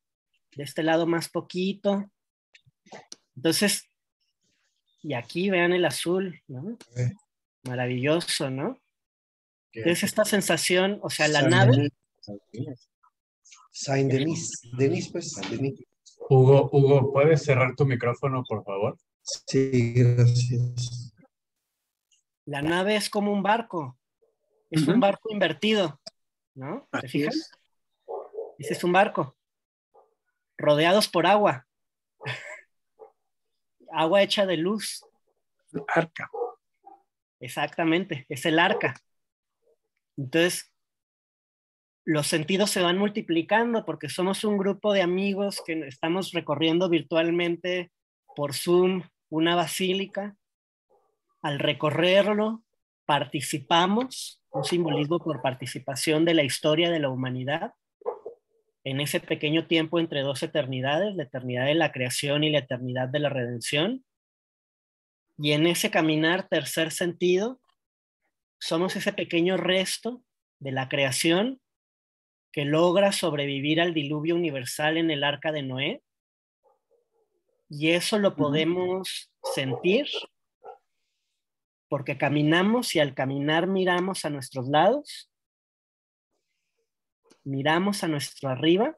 De este lado más poquito. Entonces, y aquí vean el azul, ¿no? Maravilloso, ¿no? Entonces esta sensación, o sea, la nave. Saint-Denis. Denis, pues, Saint-Denis. Hugo, ¿puedes cerrar tu micrófono, por favor? Sí, gracias. La nave es como un barco. Es un barco invertido, ¿no? ¿Te fijas? Ese es un barco. rodeados por agua, agua hecha de luz. Arca. Exactamente, es el arca. Entonces, los sentidos se van multiplicando porque somos un grupo de amigos que estamos recorriendo virtualmente por Zoom una basílica. Al recorrerlo, participamos, un simbolismo por participación de la historia de la humanidad en ese pequeño tiempo entre dos eternidades, la eternidad de la creación y la eternidad de la redención. Y en ese caminar tercer sentido, somos ese pequeño resto de la creación que logra sobrevivir al diluvio universal en el arca de Noé. Y eso lo podemos sentir porque caminamos y al caminar miramos a nuestros lados, miramos a nuestro arriba,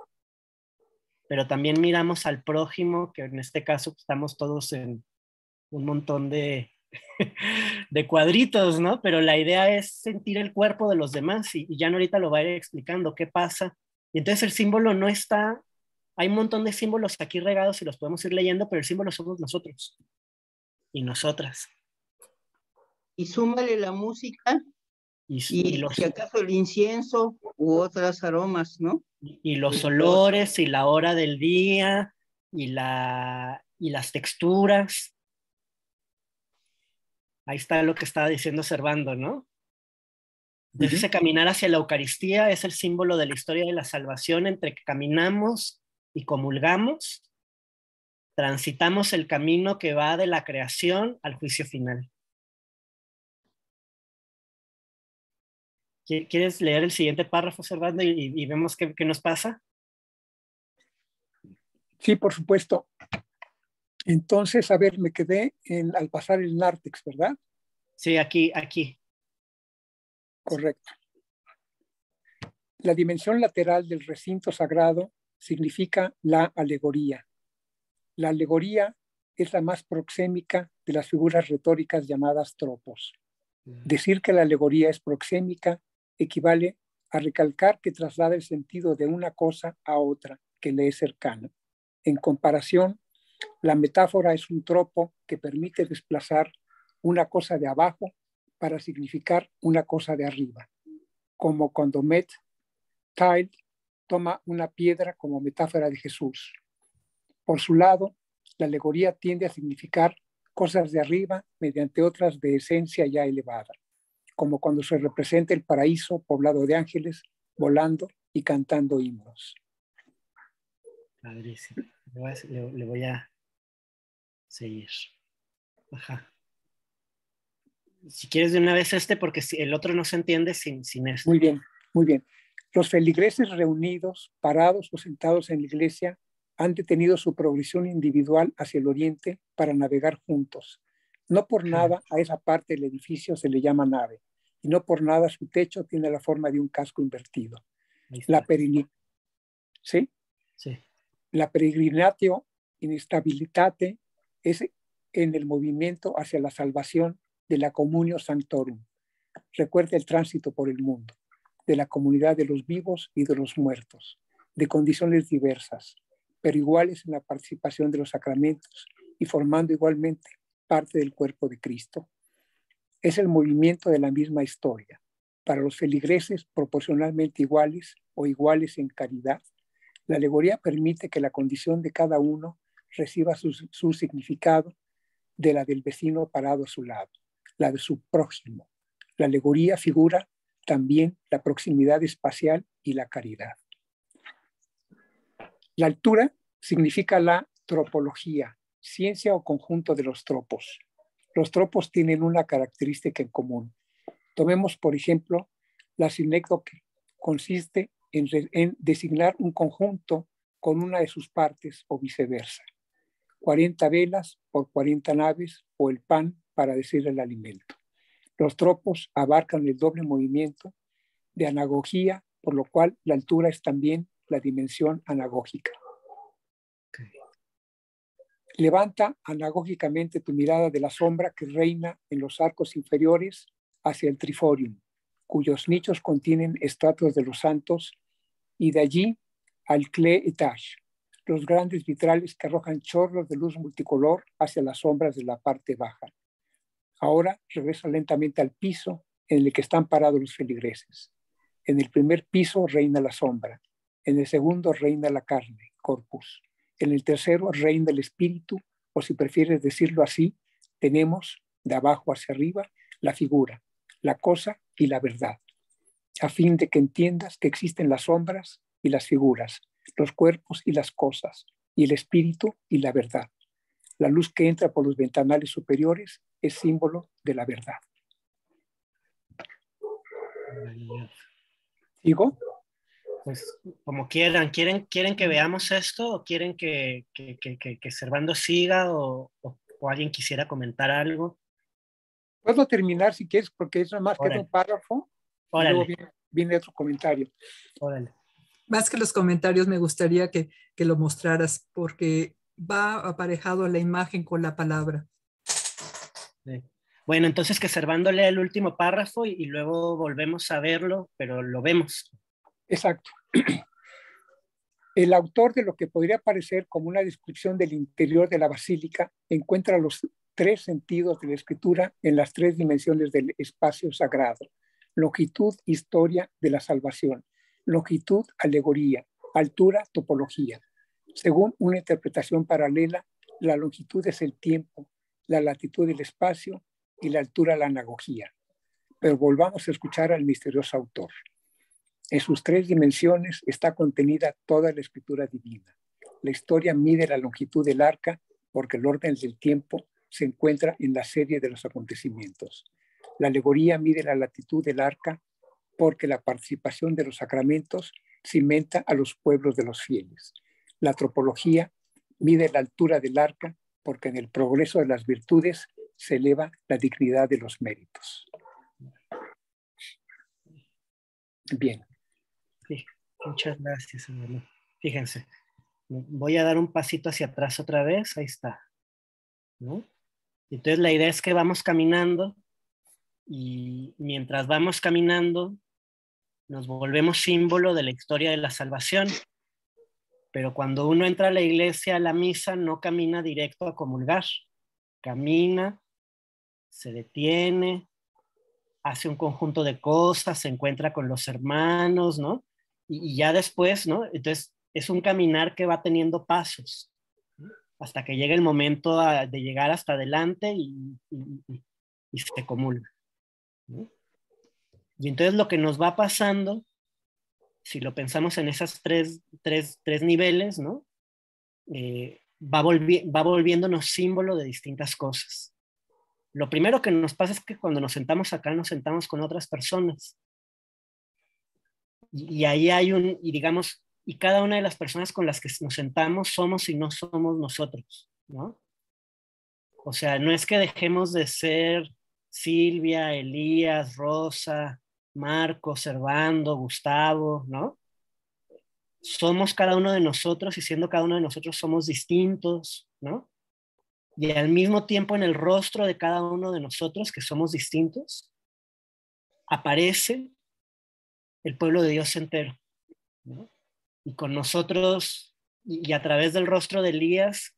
pero también miramos al prójimo, que en este caso estamos todos en un montón de cuadritos, ¿no? Pero la idea es sentir el cuerpo de los demás y Jan ahorita lo va a ir explicando qué pasa. Y entonces el símbolo no está, hay un montón de símbolos aquí regados y los podemos ir leyendo, pero el símbolo somos nosotros y nosotras. Y súmale la música y si acaso el incienso u otros aromas, ¿no? Y los olores y la hora del día y las texturas. Ahí está lo que estaba diciendo Servando, ¿no? Entonces, ese caminar hacia la Eucaristía es el símbolo de la historia de la salvación entre que caminamos y comulgamos, transitamos el camino que va de la creación al juicio final. ¿Quieres leer el siguiente párrafo, Servando, y vemos qué nos pasa? Sí, por supuesto. Entonces, a ver, me quedé al pasar el nártex, ¿verdad? Sí, aquí. Correcto. La dimensión lateral del recinto sagrado significa la alegoría. La alegoría es la más proxémica de las figuras retóricas llamadas tropos. Decir que la alegoría es proxémica equivale a recalcar que traslada el sentido de una cosa a otra que le es cercana. En comparación, la metáfora es un tropo que permite desplazar una cosa de abajo para significar una cosa de arriba, como cuando Met Tile toma una piedra como metáfora de Jesús. Por su lado, la alegoría tiende a significar cosas de arriba mediante otras de esencia ya elevada, como cuando se representa el paraíso poblado de ángeles volando y cantando himnos. Padrísimo. Le voy a seguir. Ajá. Si quieres de una vez porque si el otro no se entiende sin este. Muy bien, muy bien. Los feligreses reunidos, parados o sentados en la iglesia, han detenido su progresión individual hacia el oriente para navegar juntos. No por nada a esa parte del edificio se le llama nave, y no por nada su techo tiene la forma de un casco invertido. ¿Sí? Sí. La peregrinatio in stabilitate es en el movimiento hacia la salvación de la communio sanctorum. Recuerda el tránsito por el mundo, de la comunidad de los vivos y de los muertos, de condiciones diversas, pero iguales en la participación de los sacramentos y formando igualmente parte del cuerpo de Cristo. Es el movimiento de la misma historia. Para los feligreses proporcionalmente iguales o iguales en caridad, la alegoría permite que la condición de cada uno reciba su significado de la del vecino parado a su lado, la de su prójimo. La alegoría figura también la proximidad espacial y la caridad. La altura significa la tropología, ciencia o conjunto de los tropos. Los tropos tienen una característica en común. Tomemos, por ejemplo, la sinécdoque. Consiste en designar un conjunto con una de sus partes o viceversa. 40 velas por 40 naves o el pan para decir el alimento. Los tropos abarcan el doble movimiento de anagogía, por lo cual la altura es también la dimensión anagógica. Levanta anagógicamente tu mirada de la sombra que reina en los arcos inferiores hacia el triforium, cuyos nichos contienen estatuas de los santos, y de allí al clé etage, los grandes vitrales que arrojan chorros de luz multicolor hacia las sombras de la parte baja. Ahora regresa lentamente al piso en el que están parados los feligreses. En el primer piso reina la sombra, en el segundo reina la carne, corpus, en el tercero reina el espíritu, o si prefieres decirlo así, tenemos de abajo hacia arriba la figura, la cosa y la verdad, a fin de que entiendas que existen las sombras y las figuras, los cuerpos y las cosas, y el espíritu y la verdad. La luz que entra por los ventanales superiores es símbolo de la verdad. ¿Sigo? Pues como quieran, ¿quieren que veamos esto o quieren que Servando siga o alguien quisiera comentar algo? Puedo terminar si quieres, porque es nada más queda un párrafo y luego viene otro comentario. Órale. Más que los comentarios, me gustaría que lo mostraras, porque va aparejado la imagen con la palabra. Sí. Bueno, entonces que Servando lea el último párrafo y luego volvemos a verlo, pero lo vemos. Exacto. El autor de lo que podría parecer como una descripción del interior de la basílica encuentra los tres sentidos de la escritura en las tres dimensiones del espacio sagrado: longitud, historia de la salvación; longitud, alegoría; altura, topología. Según una interpretación paralela, la longitud es el tiempo, la latitud el espacio y la altura la analogía. Pero volvamos a escuchar al misterioso autor. En sus tres dimensiones está contenida toda la escritura divina. La historia mide la longitud del arca porque el orden del tiempo se encuentra en la serie de los acontecimientos. La alegoría mide la latitud del arca porque la participación de los sacramentos cimenta a los pueblos de los fieles. La tropología mide la altura del arca porque en el progreso de las virtudes se eleva la dignidad de los méritos. Bien. Sí, muchas gracias, hermano. Fíjense, voy a dar un pasito hacia atrás otra vez, ahí está, ¿no? Entonces la idea es que vamos caminando y mientras vamos caminando nos volvemos símbolo de la historia de la salvación, pero cuando uno entra a la iglesia, a la misa, no camina directo a comulgar, camina, se detiene, hace un conjunto de cosas, se encuentra con los hermanos, ¿no? Y ya después, ¿no? Entonces es un caminar que va teniendo pasos, ¿no? Hasta que llega el momento de llegar hasta adelante y se comulga, ¿no? Y entonces lo que nos va pasando, si lo pensamos en esas tres niveles, ¿no? Va volviéndonos símbolo de distintas cosas. Lo primero que nos pasa es que cuando nos sentamos acá, nos sentamos con otras personas. Y ahí hay digamos, y cada una de las personas con las que nos sentamos somos y no somos nosotros, ¿no? O sea, no es que dejemos de ser Silvia, Elías, Rosa, Marco, Servando, Gustavo, ¿no? Somos cada uno de nosotros y siendo cada uno de nosotros somos distintos, ¿no? Y al mismo tiempo en el rostro de cada uno de nosotros, que somos distintos, aparece el pueblo de Dios entero, ¿no? Y con nosotros, y a través del rostro de Elías,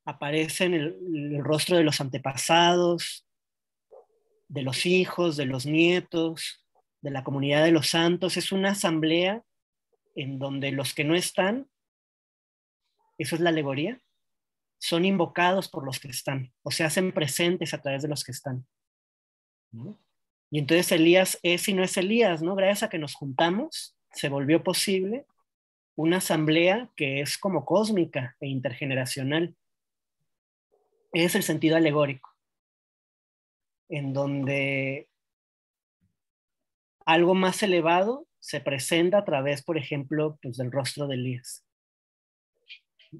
aparece el rostro de los antepasados, de los hijos, de los nietos, de la comunidad de los santos. Es una asamblea en donde los que no están, eso es la alegoría, son invocados por los que están, o se hacen presentes a través de los que están, ¿no? Y entonces Elías es y no es Elías, ¿no? Gracias a que nos juntamos, se volvió posible una asamblea que es como cósmica e intergeneracional. Es el sentido alegórico, en donde algo más elevado se presenta a través, por ejemplo, pues, del rostro de Elías.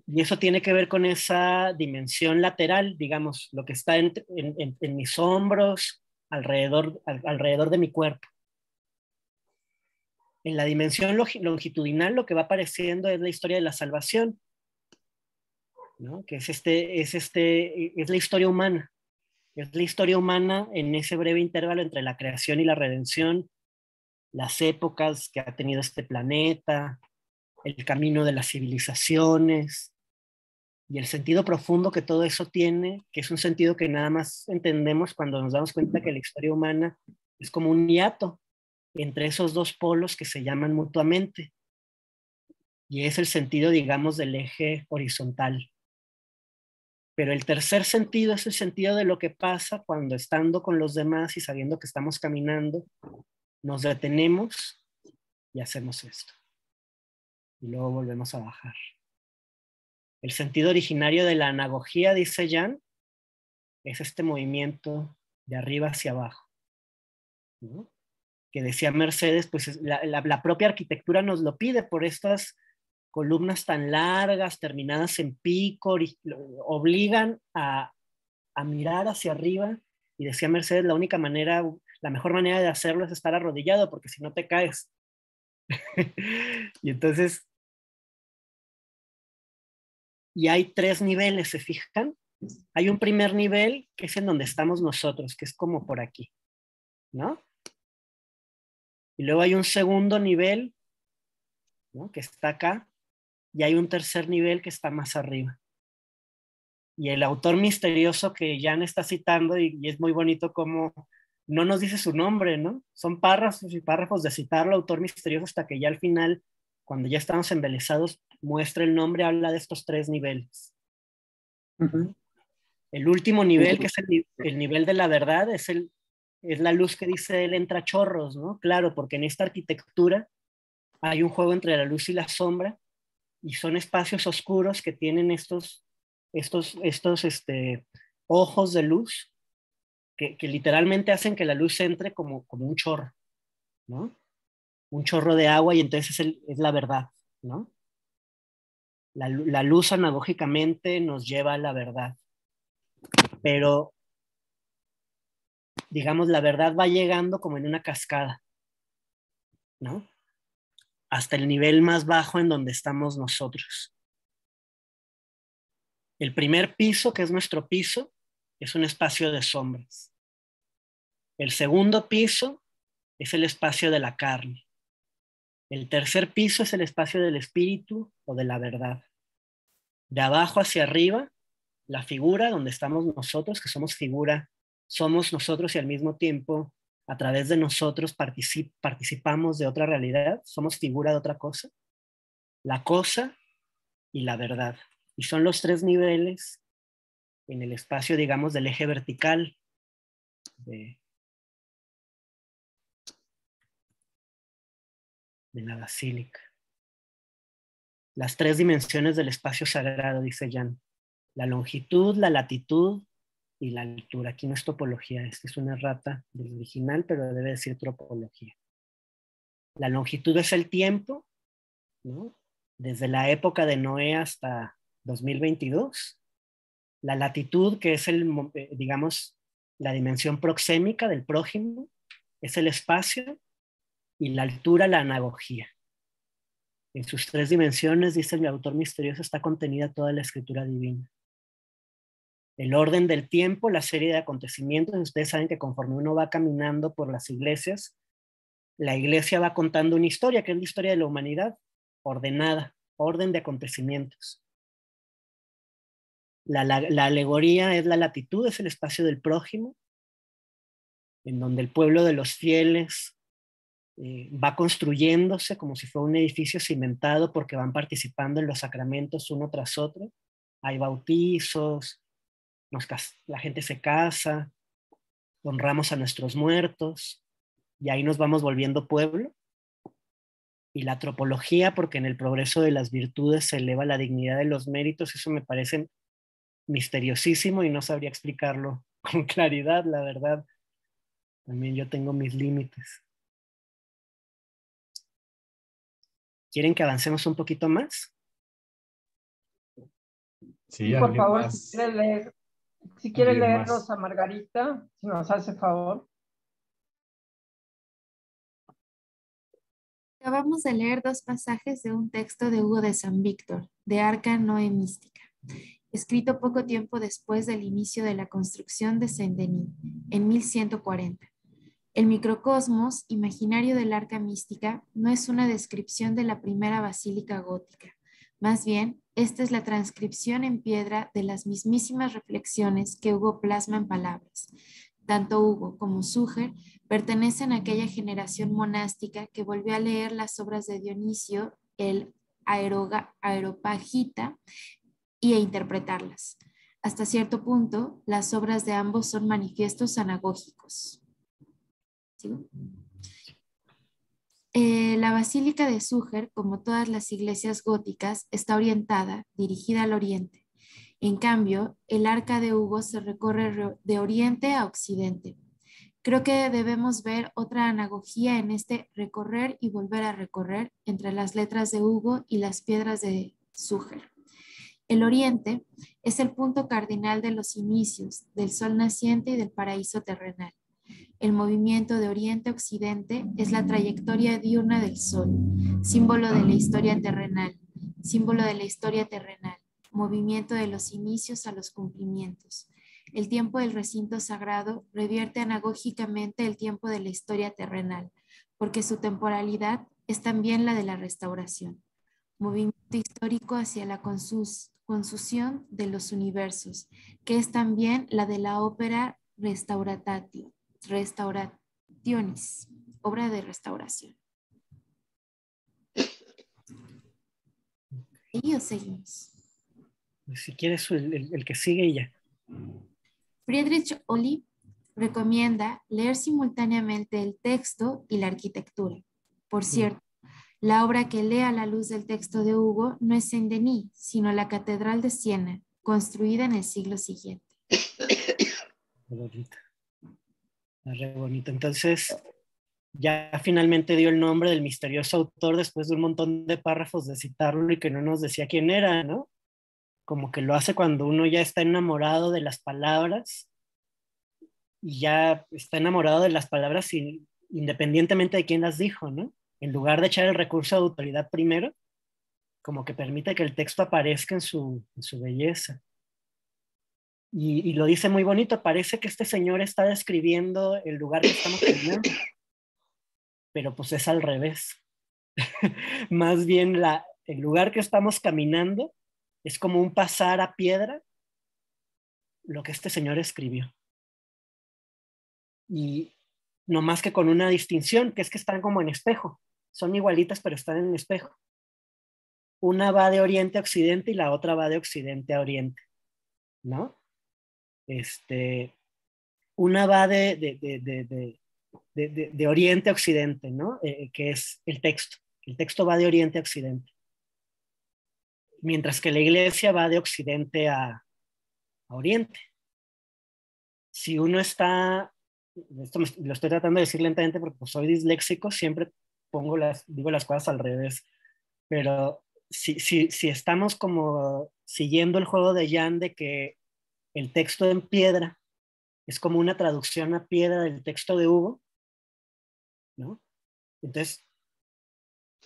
Y eso tiene que ver con esa dimensión lateral, digamos, lo que está en mis hombros, alrededor de mi cuerpo. En la dimensión longitudinal lo que va apareciendo es la historia de la salvación, ¿no? Que es la historia humana. Es la historia humana en ese breve intervalo entre la creación y la redención, las épocas que ha tenido este planeta, el camino de las civilizaciones y el sentido profundo que todo eso tiene, que es un sentido que nada más entendemos cuando nos damos cuenta que la historia humana es como un hiato entre esos dos polos que se llaman mutuamente. Y es el sentido, digamos, del eje horizontal. Pero el tercer sentido es el sentido de lo que pasa cuando, estando con los demás y sabiendo que estamos caminando, nos detenemos y hacemos esto. Y luego volvemos a bajar. El sentido originario de la anagogía, dice Jan, es este movimiento de arriba hacia abajo, ¿no? Que decía Mercedes, pues la propia arquitectura nos lo pide por estas columnas tan largas, terminadas en pico, obligan a mirar hacia arriba. Y decía Mercedes, la mejor manera de hacerlo es estar arrodillado, porque si no te caes. Y entonces, y hay 3 niveles, ¿se fijan? Hay un primer nivel que es en donde estamos nosotros, que es como por aquí, ¿no? Y luego hay un segundo nivel, ¿no? Que está acá, y hay un tercer nivel que está más arriba. Y el autor misterioso que Jan está citando, y es muy bonito como no nos dice su nombre, ¿no? Son párrafos y párrafos de citarlo, autor misterioso, hasta que ya al final, cuando ya estamos embelesados, muestra el nombre, habla de estos 3 niveles. Uh-huh. El último nivel, que es el nivel de la verdad, es la luz que dice él, entra chorros, ¿no? Claro, porque en esta arquitectura hay un juego entre la luz y la sombra, y son espacios oscuros que tienen estos ojos de luz que literalmente hacen que la luz entre como un chorro, ¿no? Un chorro de agua, y entonces es la verdad, ¿no? La luz anagógicamente nos lleva a la verdad. Pero, digamos, la verdad va llegando como en una cascada, ¿no? Hasta el nivel más bajo en donde estamos nosotros. El primer piso, que es nuestro piso, es un espacio de sombras. El segundo piso es el espacio de la carne. El tercer piso es el espacio del espíritu o de la verdad. De abajo hacia arriba, la figura donde estamos nosotros, que somos figura, somos nosotros y al mismo tiempo a través de nosotros participamos de otra realidad, somos figura de otra cosa, la cosa y la verdad. Y son los 3 niveles en el espacio, digamos, del eje vertical de la basílica. Las 3 dimensiones del espacio sagrado, dice Jan. La longitud, la latitud y la altura. Aquí no es topología, esta es una errata del original, pero debe decir topología. La longitud es el tiempo, ¿no? Desde la época de Noé hasta 2022. La latitud, que es digamos, la dimensión proxémica del prójimo, es el espacio, y la altura, la anagogía. En sus 3 dimensiones, dice el autor misterioso, está contenida toda la escritura divina. El orden del tiempo, la serie de acontecimientos. Ustedes saben que conforme uno va caminando por las iglesias, la iglesia va contando una historia, que es la historia de la humanidad, ordenada, orden de acontecimientos. La alegoría es la latitud, es el espacio del prójimo, en donde el pueblo de los fieles va construyéndose como si fuera un edificio cimentado, porque van participando en los sacramentos uno tras otro. Hay bautizos, la gente se casa, honramos a nuestros muertos, y ahí nos vamos volviendo pueblo. Y la antropología, porque en el progreso de las virtudes se eleva la dignidad de los méritos. Eso me parece misteriosísimo y no sabría explicarlo con claridad, la verdad. También yo tengo mis límites. ¿Quieren que avancemos un poquito más? Sí, por favor, más. si quiere leer Rosa Margarita, si nos hace favor. Acabamos de leer 2 pasajes de un texto de Hugo de San Víctor, de Arca Noé Mística, escrito poco tiempo después del inicio de la construcción de Saint-Denis, en 1140. El microcosmos imaginario del arca mística no es una descripción de la primera basílica gótica. Más bien, esta es la transcripción en piedra de las mismísimas reflexiones que Hugo plasma en palabras. Tanto Hugo como Suger pertenecen a aquella generación monástica que volvió a leer las obras de Dionisio, el Areopagita, y a interpretarlas. Hasta cierto punto, las obras de ambos son manifiestos anagógicos. ¿Sigo? La Basílica de Súger, como todas las iglesias góticas, está orientada, dirigida al oriente. En cambio, el arca de Hugo se recorre de oriente a occidente. Creo que debemos ver otra anagogía en este recorrer y volver a recorrer entre las letras de Hugo y las piedras de Súger. El oriente es el punto cardinal de los inicios, del sol naciente y del paraíso terrenal. El movimiento de oriente a occidente es la trayectoria diurna del sol, símbolo de la historia terrenal, movimiento de los inicios a los cumplimientos. El tiempo del recinto sagrado revierte anagógicamente el tiempo de la historia terrenal, porque su temporalidad es también la de la restauración. Movimiento histórico hacia la consución de los universos, que es también la de la ópera Restaurationis, obra de restauración. ¿Y o seguimos? Si quieres el que sigue y ya. Friedrich Olli recomienda leer simultáneamente el texto y la arquitectura. Por cierto, la obra que lee a la luz del texto de Hugo no es Saint-Denis, sino la Catedral de Siena, construida en el siglo siguiente. Bonito. Re bonito. Entonces, ya finalmente dio el nombre del misterioso autor después de un montón de párrafos de citarlo y que no nos decía quién era, ¿no? Como que lo hace cuando uno ya está enamorado de las palabras y ya está enamorado de las palabras independientemente de quién las dijo, ¿no? En lugar de echar el recurso de autoridad primero, como que permite que el texto aparezca en su belleza. Y lo dice muy bonito, parece que este señor está describiendo el lugar que estamos caminando, pero pues es al revés. Más bien el lugar que estamos caminando es como un pasar a piedra lo que este señor escribió. Y no más que con una distinción, que es que están como en espejo. Son igualitas, pero están en espejo. Una va de oriente a occidente y la otra va de occidente a oriente, ¿no? Una va de oriente a occidente, ¿no? Que es el texto. El texto va de oriente a occidente. Mientras que la iglesia va de occidente a oriente. Si uno está, esto lo estoy tratando de decir lentamente porque pues, soy disléxico, siempre digo las cosas al revés, pero si estamos como siguiendo el juego de Jan de que el texto en piedra es como una traducción a piedra del texto de Hugo, ¿no? Entonces,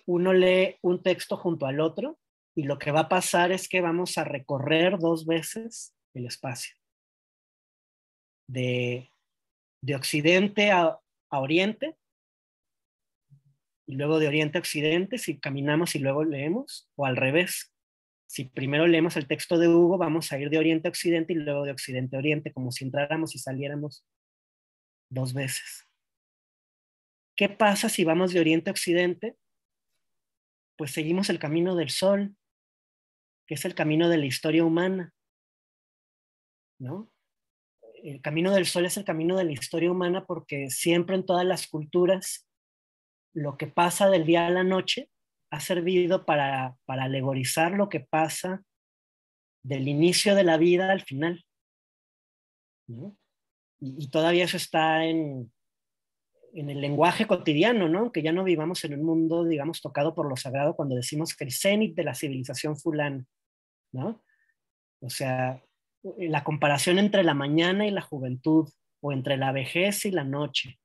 uno lee un texto junto al otro y lo que va a pasar es que vamos a recorrer 2 veces el espacio. De occidente a oriente y luego de oriente a occidente si caminamos y luego leemos, o al revés. Si primero leemos el texto de Hugo, vamos a ir de oriente a occidente y luego de occidente a oriente, como si entráramos y saliéramos 2 veces. ¿Qué pasa si vamos de oriente a occidente? Pues seguimos el camino del sol, que es el camino de la historia humana, ¿no? El camino del sol es el camino de la historia humana porque siempre en todas las culturas lo que pasa del día a la noche ha servido para alegorizar lo que pasa del inicio de la vida al final, ¿no? Y todavía eso está en el lenguaje cotidiano, ¿no? Que ya no vivamos en un mundo, digamos, tocado por lo sagrado cuando decimos que el cenit de la civilización fulana, ¿no? O sea, la comparación entre la mañana y la juventud, o entre la vejez y la noche.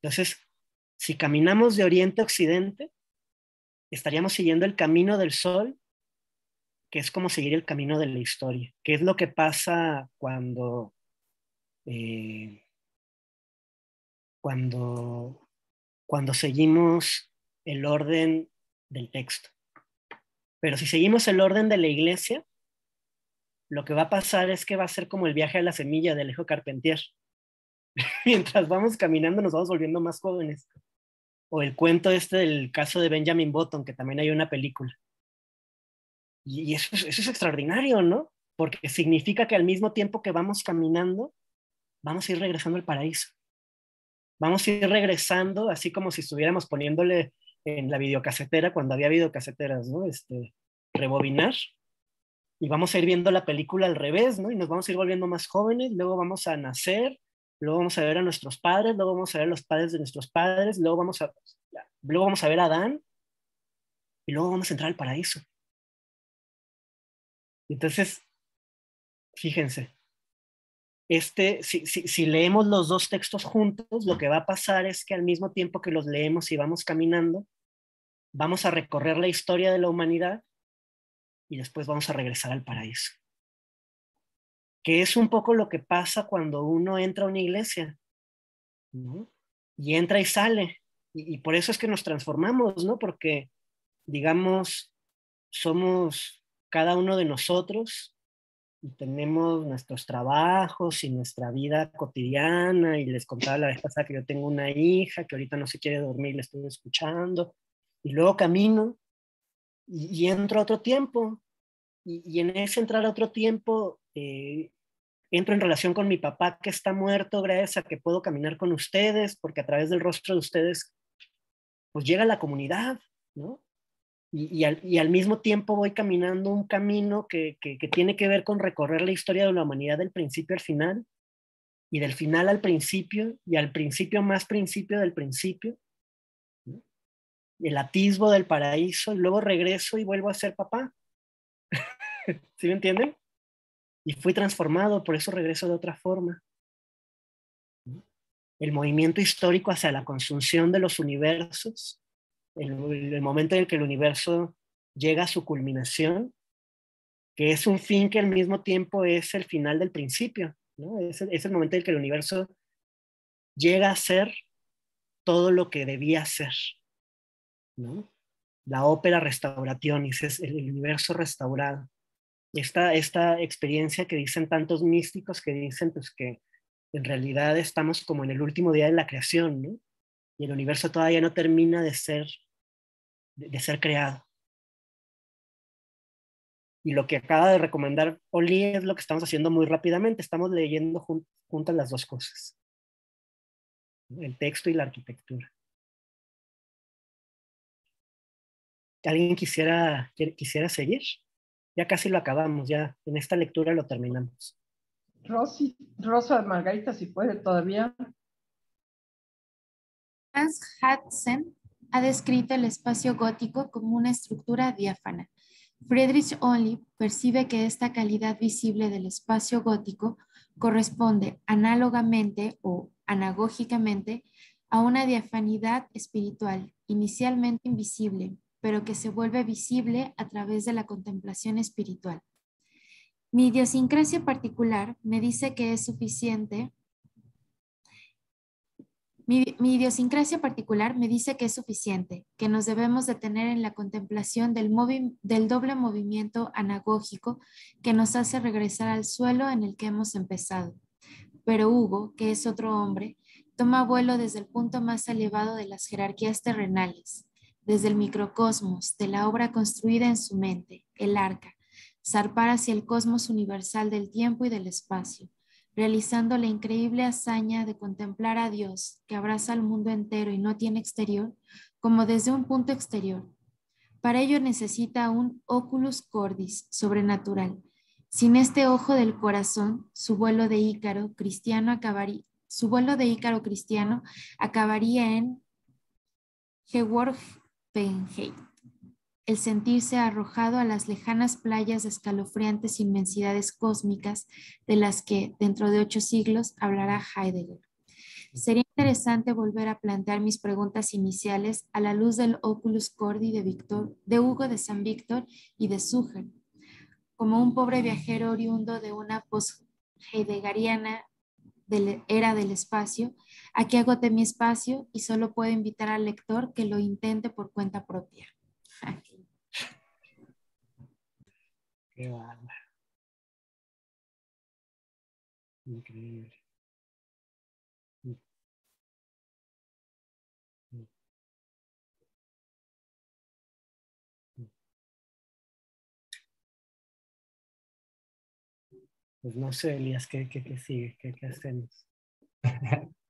Entonces, si caminamos de oriente a occidente, estaríamos siguiendo el camino del sol, que es como seguir el camino de la historia, que es lo que pasa cuando cuando seguimos el orden del texto. Pero si seguimos el orden de la iglesia, lo que va a pasar es que va a ser como el viaje a la semilla de Alejo Carpentier. Mientras vamos caminando nos vamos volviendo más jóvenes. O el cuento del caso de Benjamin Button, que también hay una película. Y eso es extraordinario, ¿no? Porque significa que al mismo tiempo que vamos caminando, vamos a ir regresando al paraíso. Vamos a ir regresando, así como si estuviéramos poniéndole en la videocasetera, cuando había videocaseteras, ¿no? Rebobinar. Y vamos a ir viendo la película al revés, ¿no? Y nos vamos a ir volviendo más jóvenes, luego vamos a nacer, luego vamos a ver a nuestros padres, luego vamos a ver a los padres de nuestros padres, luego vamos a ver a Adán, y luego vamos a entrar al paraíso. Entonces, fíjense, si leemos los dos textos juntos, lo que va a pasar es que al mismo tiempo que los leemos y vamos caminando, vamos a recorrer la historia de la humanidad y después vamos a regresar al paraíso. Que es un poco lo que pasa cuando uno entra a una iglesia, ¿no? Y entra y sale. Y por eso es que nos transformamos, ¿no? Porque, digamos, somos cada uno de nosotros y tenemos nuestros trabajos y nuestra vida cotidiana. Y les contaba la vez pasada que yo tengo una hija que ahorita no se quiere dormir, la estoy escuchando. Y luego camino y entro a otro tiempo. Y en ese entrar a otro tiempo, entro en relación con mi papá que está muerto gracias a que puedo caminar con ustedes, porque a través del rostro de ustedes, pues llega la comunidad, ¿no? Y al mismo tiempo voy caminando un camino que tiene que ver con recorrer la historia de la humanidad del principio al final, y del final al principio, y al principio más principio del principio, ¿no? El atisbo del paraíso, y luego regreso y vuelvo a ser papá. ¿Sí me entienden? Y fui transformado, por eso regreso de otra forma. El movimiento histórico hacia la consunción de los universos, el momento en el que el universo llega a su culminación, que es un fin que al mismo tiempo es el final del principio, ¿no? Es el momento en el que el universo llega a ser todo lo que debía ser, ¿no? La ópera restaurationis, es el universo restaurado. Esta experiencia que dicen tantos místicos que dicen pues que en realidad estamos como en el último día de la creación, ¿no? Y el universo todavía no termina de ser creado. Y lo que acaba de recomendar Oli es lo que estamos haciendo muy rápidamente. Estamos leyendo juntas las dos cosas, ¿no? El texto y la arquitectura. ¿Alguien quisiera seguir? Ya casi lo acabamos, ya en esta lectura lo terminamos. Rosa Margarita, si puede todavía. Hans Hatzen ha descrito el espacio gótico como una estructura diáfana. Friedrich Only percibe que esta calidad visible del espacio gótico corresponde análogamente o anagógicamente a una diafanidad espiritual, inicialmente invisible, pero que se vuelve visible a través de la contemplación espiritual. Mi idiosincrasia particular me dice que es suficiente. Mi idiosincrasia particular me dice que es suficiente, que nos debemos detener en la contemplación del doble movimiento anagógico que nos hace regresar al suelo en el que hemos empezado. Pero Hugo, que es otro hombre, toma vuelo desde el punto más elevado de las jerarquías terrenales, desde el microcosmos, de la obra construida en su mente, el arca, zarpar hacia el cosmos universal del tiempo y del espacio, realizando la increíble hazaña de contemplar a Dios, que abraza al mundo entero y no tiene exterior, como desde un punto exterior. Para ello necesita un oculus cordis sobrenatural. Sin este ojo del corazón, su vuelo de Ícaro cristiano acabaría en Geworfenheit, el sentirse arrojado a las lejanas playas de escalofriantes inmensidades cósmicas de las que, dentro de 8 siglos, hablará Heidegger. Sería interesante volver a plantear mis preguntas iniciales a la luz del Oculus Cordi de Hugo de San Víctor y de Suger, como un pobre viajero oriundo de una post-heideggeriana era del espacio, aquí agoté mi espacio y solo puedo invitar al lector que lo intente por cuenta propia. Qué bárbaro. Increíble. Pues no sé, Elías, ¿qué sigue? ¿Qué hacemos?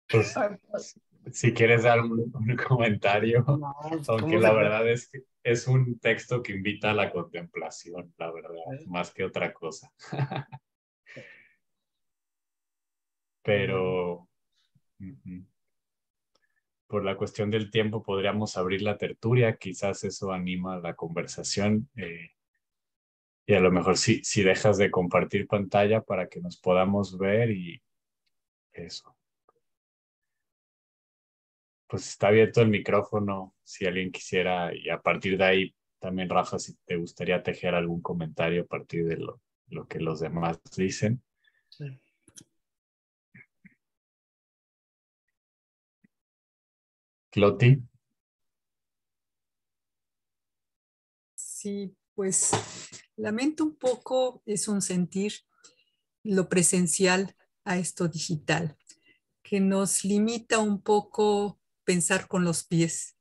Pues, si quieres dar un comentario, No, aunque la verdad es que es un texto que invita a la contemplación, la verdad, más que otra cosa. Pero por la cuestión del tiempo podríamos abrir la tertulia, quizás eso anima la conversación. Y a lo mejor si dejas de compartir pantalla para que nos podamos ver y eso. Pues está abierto el micrófono si alguien quisiera, y a partir de ahí también, Rafa, si te gustaría tejer algún comentario a partir de lo que los demás dicen. Sí. Cloti. Sí, pues lamento un poco, es un sentir lo presencial a esto digital, que nos limita un poco pensar con los pies,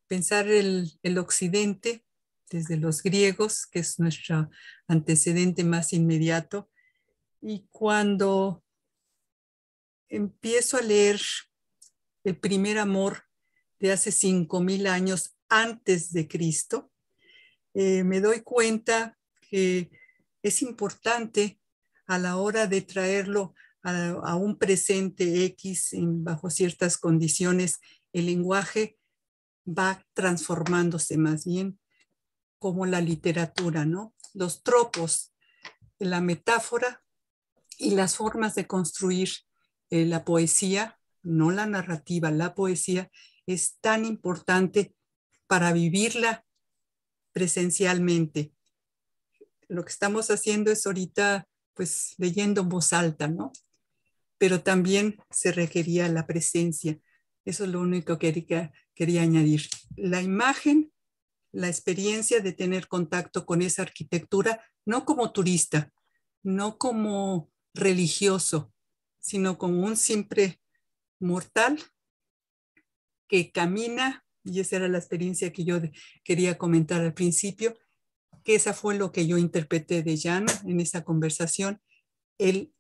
pensar el occidente desde los griegos, que es nuestro antecedente más inmediato, y cuando empiezo a leer el primer amor de hace 5,000 años antes de Cristo, me doy cuenta que es importante a la hora de traerlo a un presente X bajo ciertas condiciones, el lenguaje va transformándose más bien como la literatura, ¿no? Los tropos, la metáfora y las formas de construir la poesía, no la narrativa, la poesía es tan importante para vivirla presencialmente. Lo que estamos haciendo es ahorita, pues, leyendo en voz alta, ¿no? Pero también se requería la presencia. Eso es lo único que quería añadir. La imagen, la experiencia de tener contacto con esa arquitectura, no como turista, no como religioso, sino como un simple mortal que camina, y esa era la experiencia que yo quería comentar al principio, que esa fue lo que yo interpreté de Jan en esa conversación, el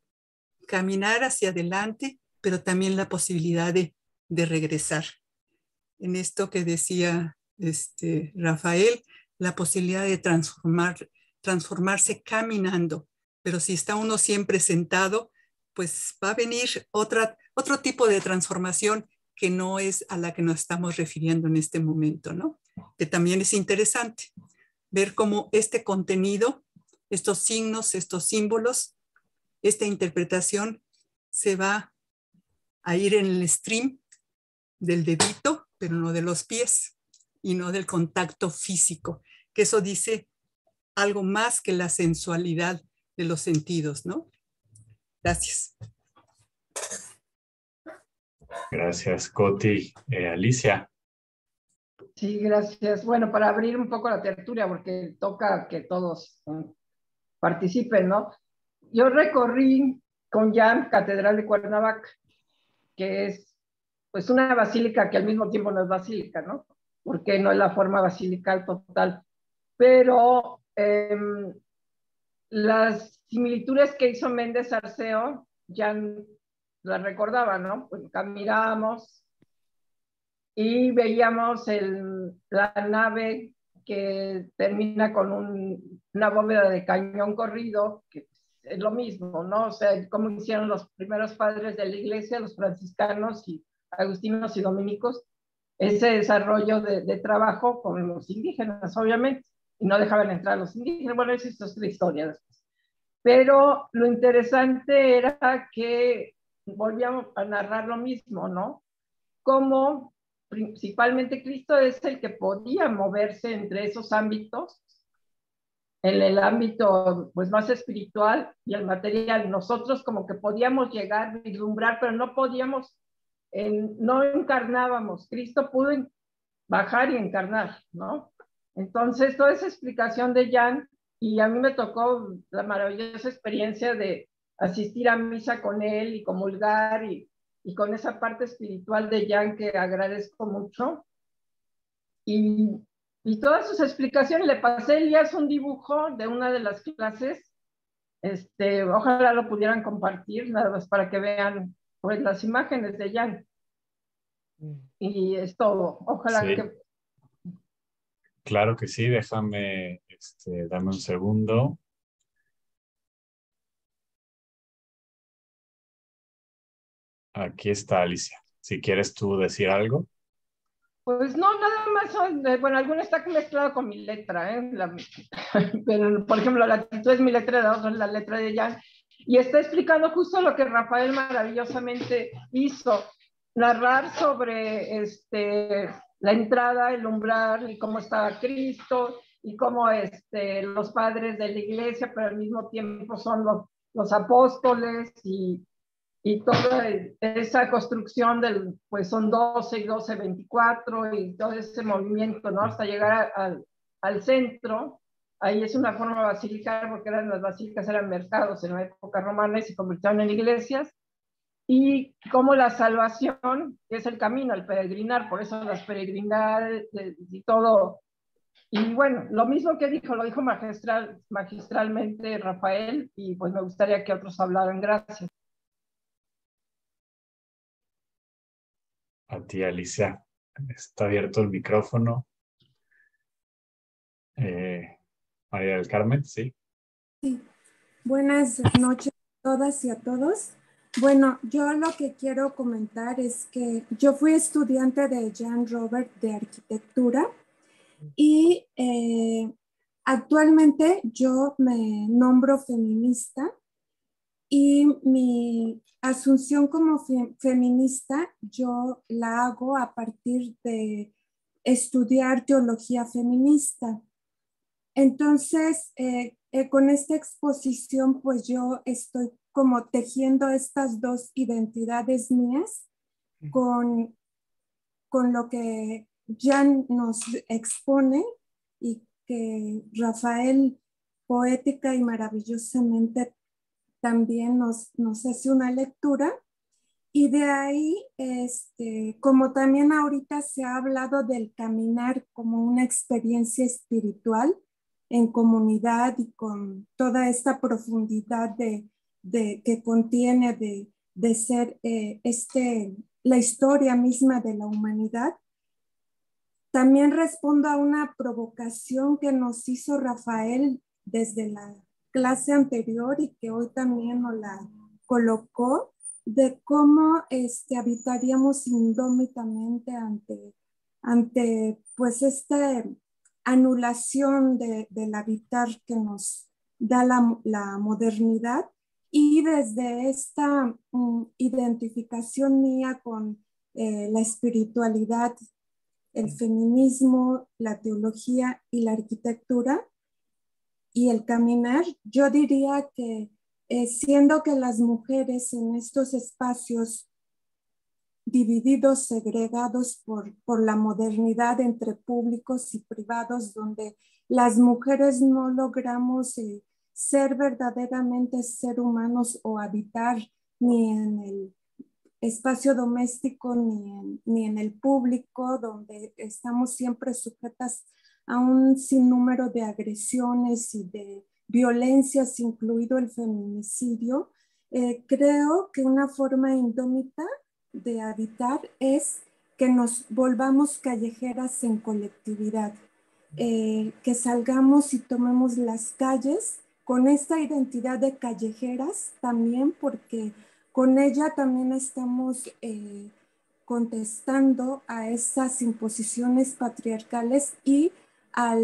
caminar hacia adelante, pero también la posibilidad de regresar. En esto que decía Rafael, la posibilidad de transformarse caminando, pero si está uno siempre sentado, pues va a venir otro tipo de transformación que no es a la que nos estamos refiriendo en este momento, ¿no? Que también es interesante ver cómo este contenido, estos signos, estos símbolos, esta interpretación se va a ir en el stream del dedito, pero no de los pies y no del contacto físico, que eso dice algo más que la sensualidad de los sentidos, ¿no? Gracias. Gracias, Coti. Alicia. Sí, gracias. Bueno, para abrir un poco la tertulia, porque toca que todos participen, ¿no? Yo recorrí con Jan Catedral de Cuernavaca, que es pues una basílica que al mismo tiempo no es basílica, ¿no? Porque no es la forma basilical total. Pero las similitudes que hizo Méndez Arceo, Jan las recordaba, ¿no? Pues caminamos y veíamos la nave que termina con una bóveda de cañón corrido, que es lo mismo, ¿no? O sea, como hicieron los primeros padres de la iglesia, los franciscanos y agustinos y dominicos, ese desarrollo de trabajo con los indígenas, obviamente, y no dejaban entrar a los indígenas. Bueno, esa es otra historia después. Pero lo interesante era que volvíamos a narrar lo mismo, ¿no? Como principalmente Cristo es el que podía moverse entre esos ámbitos en el ámbito pues más espiritual y el material. Nosotros como que podíamos llegar, vislumbrar, pero no podíamos, no encarnábamos. Cristo pudo bajar y encarnar, ¿no? Entonces, toda esa explicación de Jan, y a mí me tocó la maravillosa experiencia de asistir a misa con él y comulgar y con esa parte espiritual de Jan que agradezco mucho. Y todas sus explicaciones, le pasé a Elías un dibujo de una de las clases, ojalá lo pudieran compartir, nada más para que vean pues las imágenes de Jan. Y es todo, ojalá sí. que... Claro que sí, déjame, dame un segundo. Aquí está Alicia. Si quieres tú decir algo. Pues no, nada más, bueno, alguno está mezclado con mi letra, pero por ejemplo, la actitud es mi letra, la otra es la letra de Jan, y está explicando justo lo que Rafael maravillosamente hizo, narrar sobre la entrada, el umbral, y cómo estaba Cristo, y cómo los padres de la iglesia, pero al mismo tiempo son los apóstoles, y toda esa construcción pues son 12 y 12, 24 y todo ese movimiento, ¿no? Hasta llegar al centro. Ahí es una forma basilical porque las basílicas eran mercados en la época romana y se convirtieron en iglesias. Y como la salvación es el camino, el peregrinar, por eso las peregrinadas y todo. Y bueno, lo mismo que lo dijo magistralmente Rafael, y pues me gustaría que otros hablaran. Gracias. A ti, Alicia. Está abierto el micrófono. María del Carmen, sí. Sí. Buenas noches a todas y a todos. Bueno, yo lo que quiero comentar es que yo fui estudiante de Jan Robert de arquitectura y actualmente yo me nombro feminista y mi asunción como feminista yo la hago a partir de estudiar teología feminista. Entonces, con esta exposición, pues yo estoy como tejiendo estas dos identidades mías con lo que Jan nos expone y que Rafael poética y maravillosamente también nos hace una lectura. Y de ahí, como también ahorita se ha hablado del caminar como una experiencia espiritual en comunidad y con toda esta profundidad que contiene de ser la historia misma de la humanidad. También respondo a una provocación que nos hizo Rafael desde la clase anterior y que hoy también nos la colocó, de cómo habitaríamos indómitamente ante pues esta anulación del habitar que nos da la modernidad, y desde esta identificación mía con la espiritualidad, el feminismo, la teología y la arquitectura y el caminar, yo diría que siendo que las mujeres en estos espacios divididos, segregados por la modernidad entre públicos y privados, donde las mujeres no logramos ser verdaderamente ser humanos o habitar ni en el espacio doméstico ni en el público, donde estamos siempre sujetas a un sinnúmero de agresiones y de violencias, incluido el feminicidio. Creo que una forma indómita de habitar es que nos volvamos callejeras en colectividad, que salgamos y tomemos las calles con esta identidad de callejeras también, porque con ella también estamos contestando a esas imposiciones patriarcales y a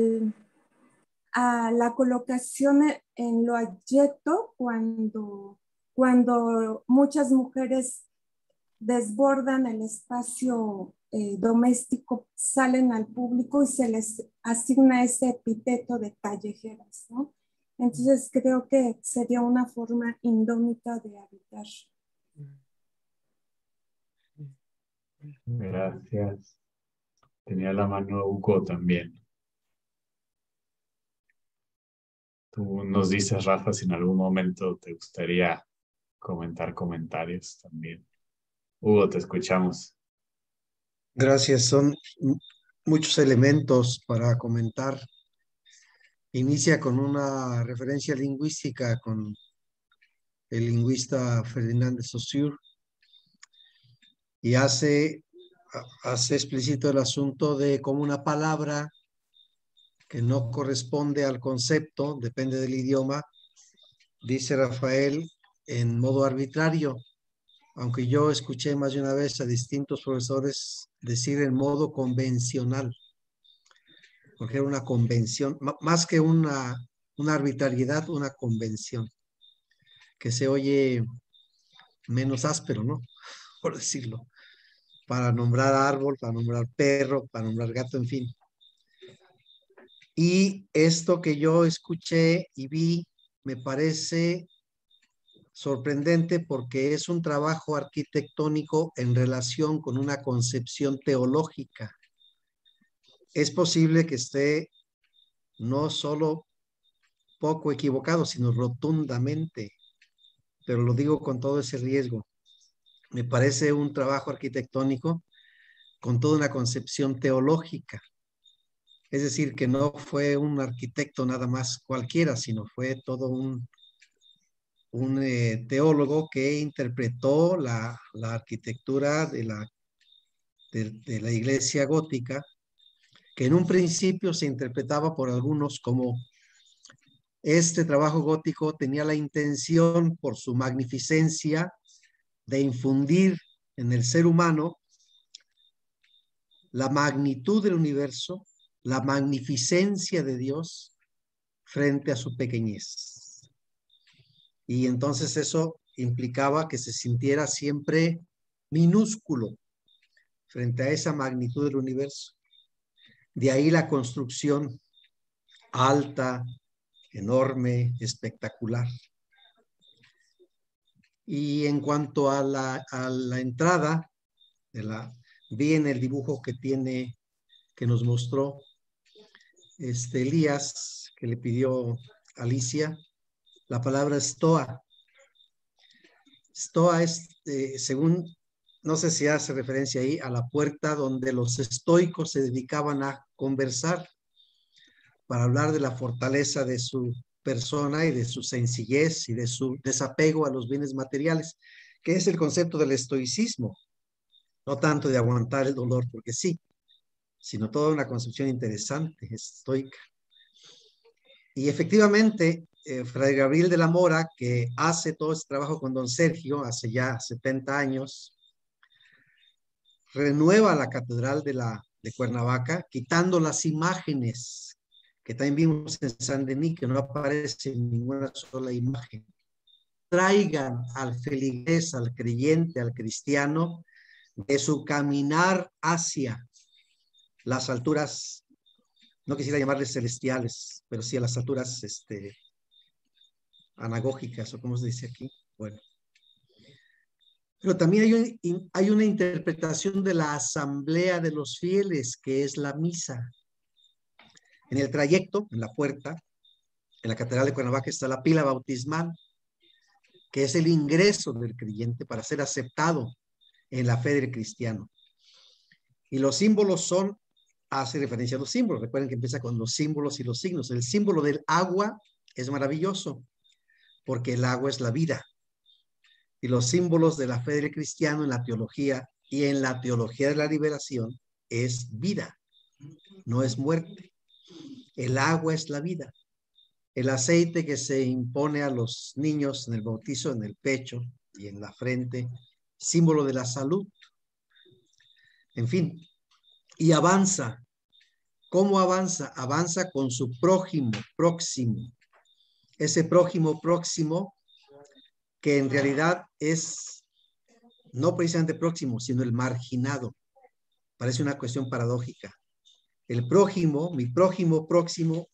la colocación en lo abyecto cuando muchas mujeres desbordan el espacio doméstico, salen al público y se les asigna ese epíteto de callejeras, ¿no? Entonces creo que sería una forma indómita de habitar. Gracias. Tenía la mano Hugo también. Tú nos dices, Rafa, si en algún momento te gustaría comentar comentarios también. Hugo, te escuchamos. Gracias, son muchos elementos para comentar. Inicia con una referencia lingüística con el lingüista Ferdinand de Saussure y hace explícito el asunto de cómo una palabra que no corresponde al concepto, depende del idioma, dice Rafael, en modo arbitrario, aunque yo escuché más de una vez a distintos profesores decir en modo convencional, porque era una convención, más que una arbitrariedad, una convención, que se oye menos áspero, ¿no? Por decirlo, para nombrar árbol, para nombrar perro, para nombrar gato, en fin. Y esto que yo escuché y vi me parece sorprendente porque es un trabajo arquitectónico en relación con una concepción teológica. Es posible que esté no solo poco equivocado, sino rotundamente, pero lo digo con todo ese riesgo. Me parece un trabajo arquitectónico con toda una concepción teológica. Es decir, que no fue un arquitecto nada más cualquiera, sino fue todo un teólogo que interpretó la arquitectura de la iglesia gótica, que en un principio se interpretaba por algunos como este trabajo gótico tenía la intención, por su magnificencia, de infundir en el ser humano la magnitud del universo, la magnificencia de Dios frente a su pequeñez. Y entonces eso implicaba que se sintiera siempre minúsculo frente a esa magnitud del universo. De ahí la construcción alta, enorme, espectacular. Y en cuanto a la entrada, vi en el dibujo que nos mostró Elías, que le pidió Alicia, la palabra estoa. Estoa es, según, no sé si hace referencia ahí, a la puerta donde los estoicos se dedicaban a conversar para hablar de la fortaleza de su persona y de su sencillez y de su desapego a los bienes materiales, que es el concepto del estoicismo. No tanto de aguantar el dolor, porque sí, sino toda una concepción interesante, estoica. Y efectivamente, Fray Gabriel de la Mora, que hace todo este trabajo con don Sergio hace ya 70 años, renueva la catedral de Cuernavaca, quitando las imágenes que también vimos en San Denis, que no aparece ninguna sola imagen. Traigan al feligrés, al creyente, al cristiano, de su caminar hacia las alturas, no quisiera llamarles celestiales, pero sí a las alturas anagógicas, o como se dice aquí. Bueno. Pero también hay una interpretación de la asamblea de los fieles, que es la misa. En el trayecto, en la puerta, en la Catedral de Cuernavaca está la pila bautismal, que es el ingreso del creyente para ser aceptado en la fe del cristiano. Y los símbolos hace referencia a los símbolos. Recuerden que empieza con los símbolos y los signos. El símbolo del agua es maravilloso, porque el agua es la vida. Y los símbolos de la fe del cristiano en la teología y en la teología de la liberación es vida, no es muerte. El agua es la vida. El aceite que se impone a los niños en el bautizo, en el pecho y en la frente, símbolo de la salud. En fin, y avanza. ¿Cómo avanza? Avanza con su prójimo, próximo. Ese prójimo próximo que en realidad es no precisamente próximo, sino el marginado. Parece una cuestión paradójica. El prójimo, mi prójimo próximo.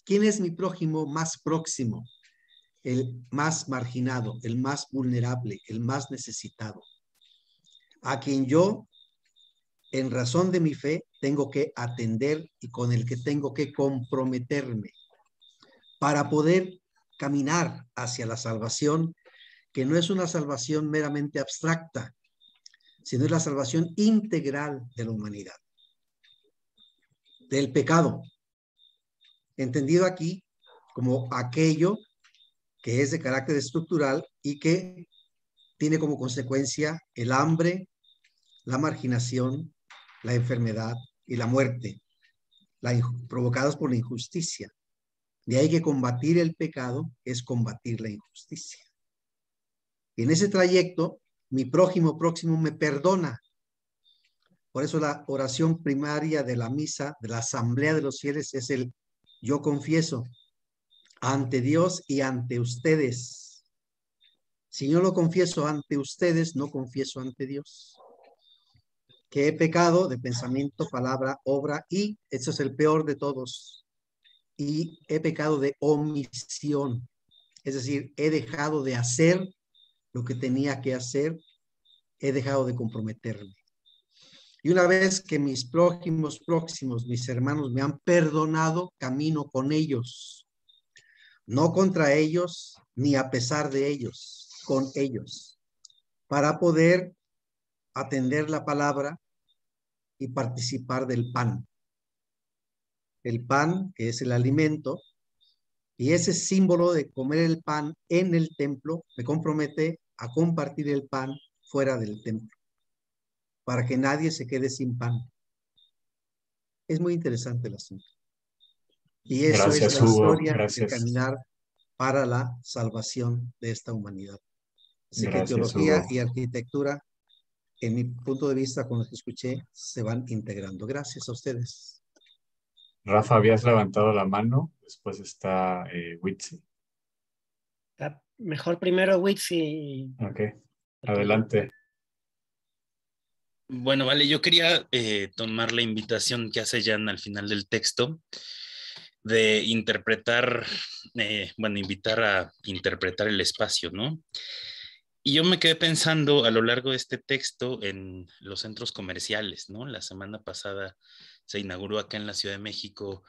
¿Quién es mi prójimo más próximo? El más marginado, el más vulnerable, el más necesitado. A quien yo, en razón de mi fe, tengo que atender y con el que tengo que comprometerme para poder caminar hacia la salvación, que no es una salvación meramente abstracta, sino es la salvación integral de la humanidad, del pecado, entendido aquí como aquello que es de carácter estructural y que tiene como consecuencia el hambre, la marginación, la enfermedad y la muerte, provocadas por la injusticia. De ahí que combatir el pecado es combatir la injusticia. Y en ese trayecto, mi prójimo próximo me perdona. Por eso la oración primaria de la misa, de la asamblea de los fieles, es el yo confieso ante Dios y ante ustedes. Si no lo confieso ante ustedes, no confieso ante Dios. Que he pecado de pensamiento, palabra, obra y, eso es el peor de todos, y he pecado de omisión. Es decir, he dejado de hacer lo que tenía que hacer, he dejado de comprometerme. Y una vez que mis próximos, mis hermanos me han perdonado, camino con ellos. No contra ellos, ni a pesar de ellos, con ellos. Para poder atender la palabra y participar del pan. El pan, que es el alimento, y ese símbolo de comer el pan en el templo me compromete a compartir el pan fuera del templo, para que nadie se quede sin pan. Es muy interesante el asunto. Y eso Gracias, es la Hugo. historia Gracias. de caminar para la salvación de esta humanidad. Así que Gracias, teología Hugo. y arquitectura, en mi punto de vista, con lo que escuché, se van integrando. Gracias a ustedes. Rafa, habías levantado la mano, después está Witsi. Mejor primero Witsi. Ok, adelante. Bueno, vale, yo quería tomar la invitación que hace Jan al final del texto de interpretar, invitar a interpretar el espacio, ¿no? Y yo me quedé pensando a lo largo de este texto en los centros comerciales, ¿no? La semana pasada se inauguró acá en la Ciudad de México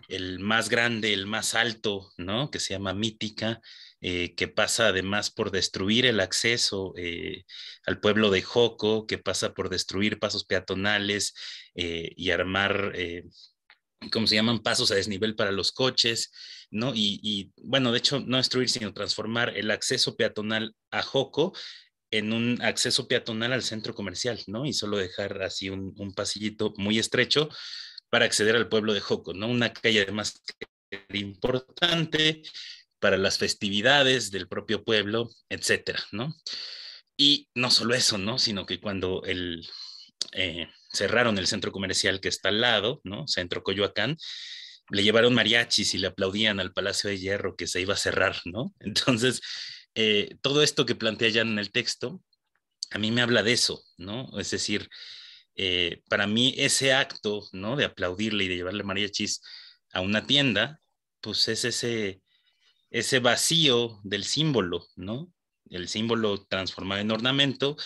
el más grande, el más alto, ¿no? Que se llama Mítica, que pasa además por destruir el acceso al pueblo de Joco, que pasa por destruir pasos peatonales y armar, ¿cómo se llaman? Pasos a desnivel para los coches, ¿no? Bueno, de hecho, no destruir, sino transformar el acceso peatonal a Joco en un acceso peatonal al centro comercial, ¿no? Y solo dejar así un pasillito muy estrecho para acceder al pueblo de Joco, ¿no? Una calle además importante para las festividades del propio pueblo, etcétera, ¿no? Y no solo eso, ¿no? Sino que cuando cerraron el centro comercial que está al lado, ¿no? Centro Coyoacán, le llevaron mariachis y le aplaudían al Palacio de Hierro que se iba a cerrar, ¿no? Entonces, todo esto que plantea Jan en el texto, a mí me habla de eso, ¿no? Es decir, para mí ese acto, ¿no? De aplaudirle y de llevarle mariachis a una tienda, pues es ese vacío del símbolo, ¿no? El símbolo transformado en ornamento,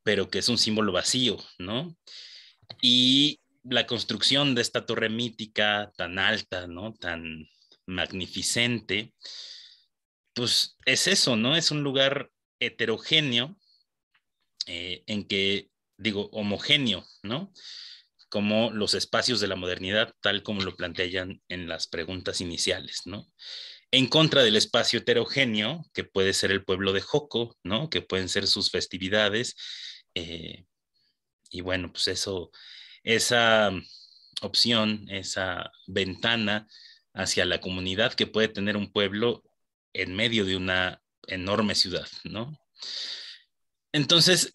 pero que es un símbolo vacío, ¿no? Y la construcción de esta torre mítica tan alta, ¿no? Tan magnificente, pues es eso, ¿no? Es un lugar heterogéneo en que, digo, homogéneo, ¿no? Como los espacios de la modernidad, tal como lo plantean en las preguntas iniciales, ¿no? En contra del espacio heterogéneo, que puede ser el pueblo de Joco, ¿no? Que pueden ser sus festividades. Y bueno, pues eso, esa opción, esa ventana hacia la comunidad que puede tener un pueblo en medio de una enorme ciudad, ¿no? Entonces,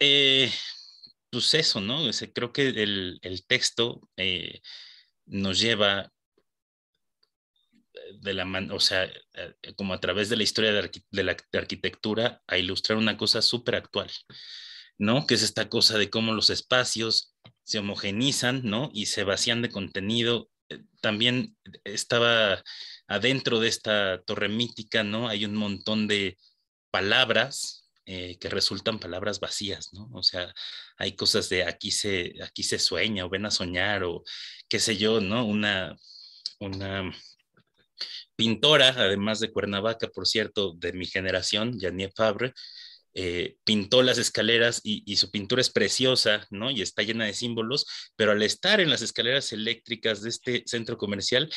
pues eso, ¿no? Creo que el texto nos lleva de la mano, o sea, como a través de la historia de la arquitectura a ilustrar una cosa súper actual, ¿no? Que es esta cosa de cómo los espacios se homogenizan, ¿no? Y se vacían de contenido también estaba adentro de esta torre mítica, ¿no? Hay un montón de palabras que resultan palabras vacías, ¿no? O sea, hay cosas de aquí se sueña, o ven a soñar, o qué sé yo, ¿no? Una pintora, además de Cuernavaca, por cierto, de mi generación, Janie Fabre, pintó las escaleras y su pintura es preciosa, ¿no? Y está llena de símbolos, pero al estar en las escaleras eléctricas de este centro comercial,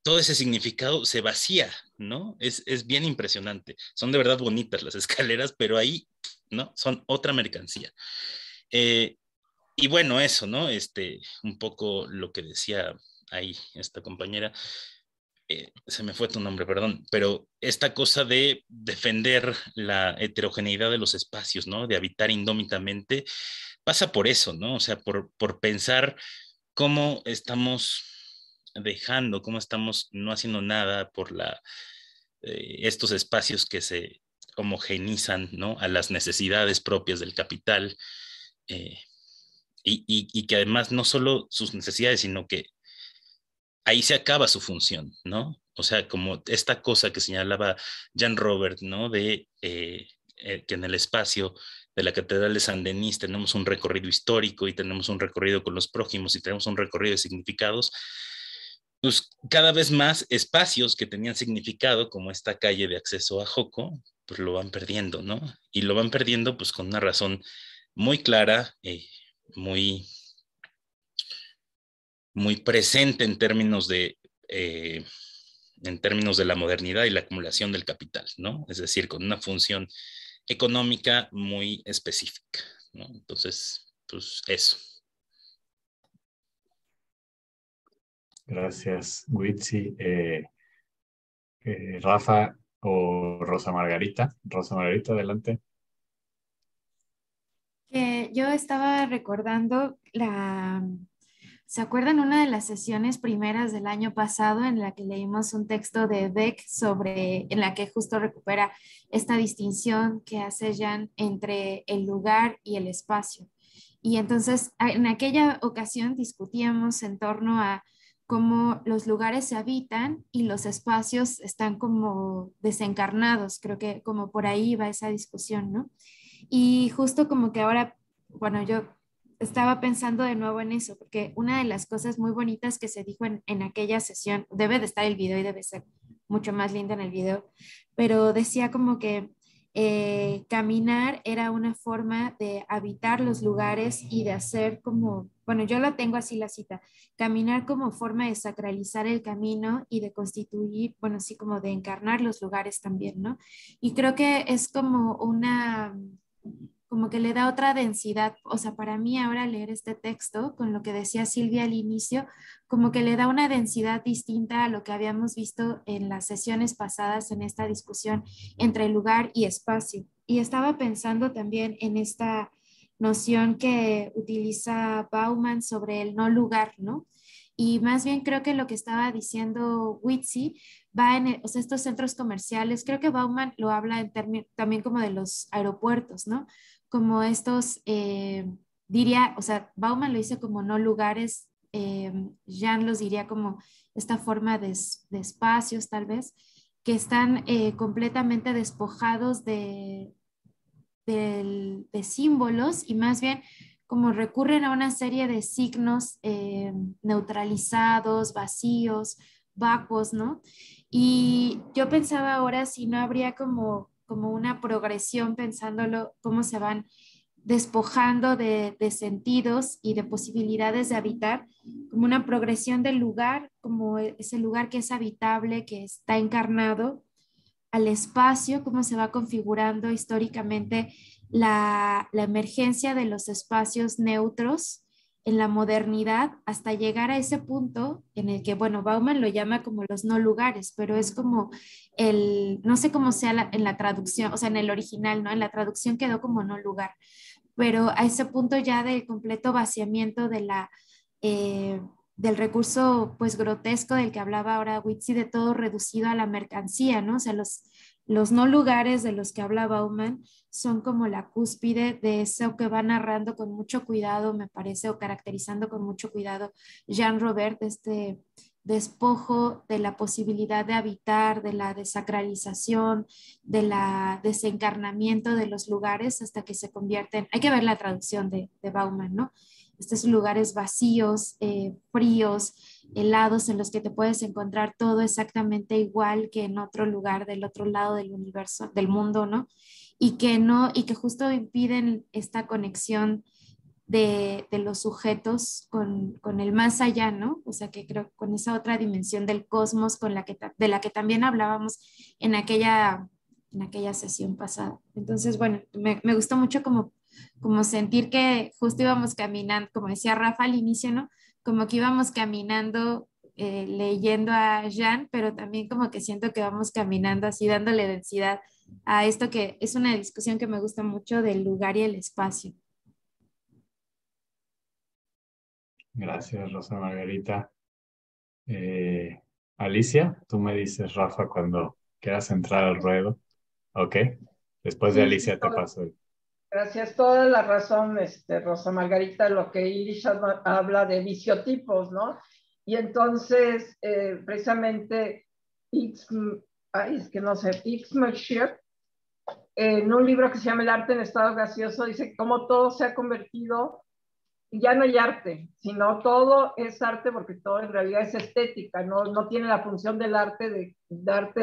todo ese significado se vacía, ¿no? Es bien impresionante. Son de verdad bonitas las escaleras, pero ahí, ¿no? Son otra mercancía. Y bueno, eso, ¿no? Un poco lo que decía ahí esta compañera, se me fue tu nombre, perdón, pero esta cosa de defender la heterogeneidad de los espacios, ¿no? De habitar indómitamente, pasa por eso, ¿no? O sea, por pensar cómo estamos dejando, cómo estamos no haciendo nada por estos espacios que se homogenizan, ¿no? A las necesidades propias del capital, y que además no solo sus necesidades, sino que ahí se acaba su función, ¿no? O sea, como esta cosa que señalaba Jean Robert, ¿no? De que en el espacio de la Catedral de Saint-Denis tenemos un recorrido histórico y tenemos un recorrido con los prójimos y tenemos un recorrido de significados. Pues cada vez más espacios que tenían significado, como esta calle de acceso a Joco, pues lo van perdiendo, ¿no? Y lo van perdiendo pues con una razón muy clara, muy presente en términos de la modernidad y la acumulación del capital, ¿no? Es decir, con una función económica muy específica, ¿no? Entonces, pues eso. Gracias, Witsi. Rafa o Rosa Margarita. Rosa Margarita, adelante. Yo estaba recordando ¿se acuerdan una de las sesiones primeras del año pasado en la que leímos un texto de Beck en la que justo recupera esta distinción que hace Jan entre el lugar y el espacio? Y entonces en aquella ocasión discutíamos en torno a cómo los lugares se habitan y los espacios están como desencarnados. Creo que como por ahí va esa discusión, ¿no? Y justo como que ahora, bueno, yo estaba pensando de nuevo en eso, porque una de las cosas muy bonitas que se dijo en aquella sesión, debe de estar el video y debe ser mucho más linda en el video, pero decía como que caminar era una forma de habitar los lugares y de hacer como, bueno, yo la tengo así la cita, caminar como forma de sacralizar el camino y de constituir, bueno, así como de encarnar los lugares también, ¿no? Y creo que es como como que le da otra densidad, o sea, para mí ahora leer este texto, con lo que decía Silvia al inicio, como que le da una densidad distinta a lo que habíamos visto en las sesiones pasadas en esta discusión entre lugar y espacio. Y estaba pensando también en esta noción que utiliza Bauman sobre el no lugar, ¿no? Y más bien creo que lo que estaba diciendo Witsi va o sea, estos centros comerciales, creo que Bauman lo habla en términos también como de los aeropuertos, ¿no? Como estos, diría, o sea, Bauman lo dice como no lugares, Jan los diría como esta forma de espacios tal vez, que están completamente despojados de símbolos y más bien como recurren a una serie de signos neutralizados, vacíos, vacuos, ¿no? Y yo pensaba ahora si no habría como una progresión pensándolo, cómo se van despojando de sentidos y de posibilidades de habitar, como una progresión del lugar, como ese lugar que es habitable, que está encarnado, al espacio, cómo se va configurando históricamente la emergencia de los espacios neutros en la modernidad hasta llegar a ese punto en el que, bueno, Bauman lo llama como los no lugares, pero es como no sé cómo sea en la traducción, o sea, en el original, ¿no? En la traducción quedó como no lugar, pero a ese punto ya del completo vaciamiento del recurso pues grotesco del que hablaba ahora Witsi, de todo reducido a la mercancía, ¿no? O sea, los no lugares de los que habla Bauman son como la cúspide de eso que va narrando con mucho cuidado, me parece, o caracterizando con mucho cuidado Jean Robert, despojo de la posibilidad de habitar, de la desacralización, de la desencarnamiento de los lugares hasta que se convierten, hay que ver la traducción de Bauman, ¿no? Estos lugares vacíos, fríos, helados, en los que te puedes encontrar todo exactamente igual que en otro lugar del otro lado del universo, del mundo, ¿no? Y que justo impiden esta conexión de los sujetos con el más allá, ¿no? O sea, que creo con esa otra dimensión del cosmos de la que también hablábamos en aquella sesión pasada. Entonces, bueno, me gustó mucho como sentir que justo íbamos caminando, como decía Rafa al inicio, ¿no? Como que íbamos caminando leyendo a Jan, pero también como que siento que vamos caminando así, dándole densidad a esto que es una discusión que me gusta mucho del lugar y el espacio. Gracias, Rosa Margarita. Alicia, tú me dices, Rafa, cuando quieras entrar al ruedo. Ok, después de Alicia te paso. Gracias, toda la razón, Rosa Margarita, lo que Ilish habla de visiotipos, ¿no? Y entonces, precisamente, Ixmachir, en un libro que se llama El arte en estado gaseoso, dice cómo todo se ha convertido, ya no hay arte, sino todo es arte porque todo en realidad es estética, no tiene la función del arte de darte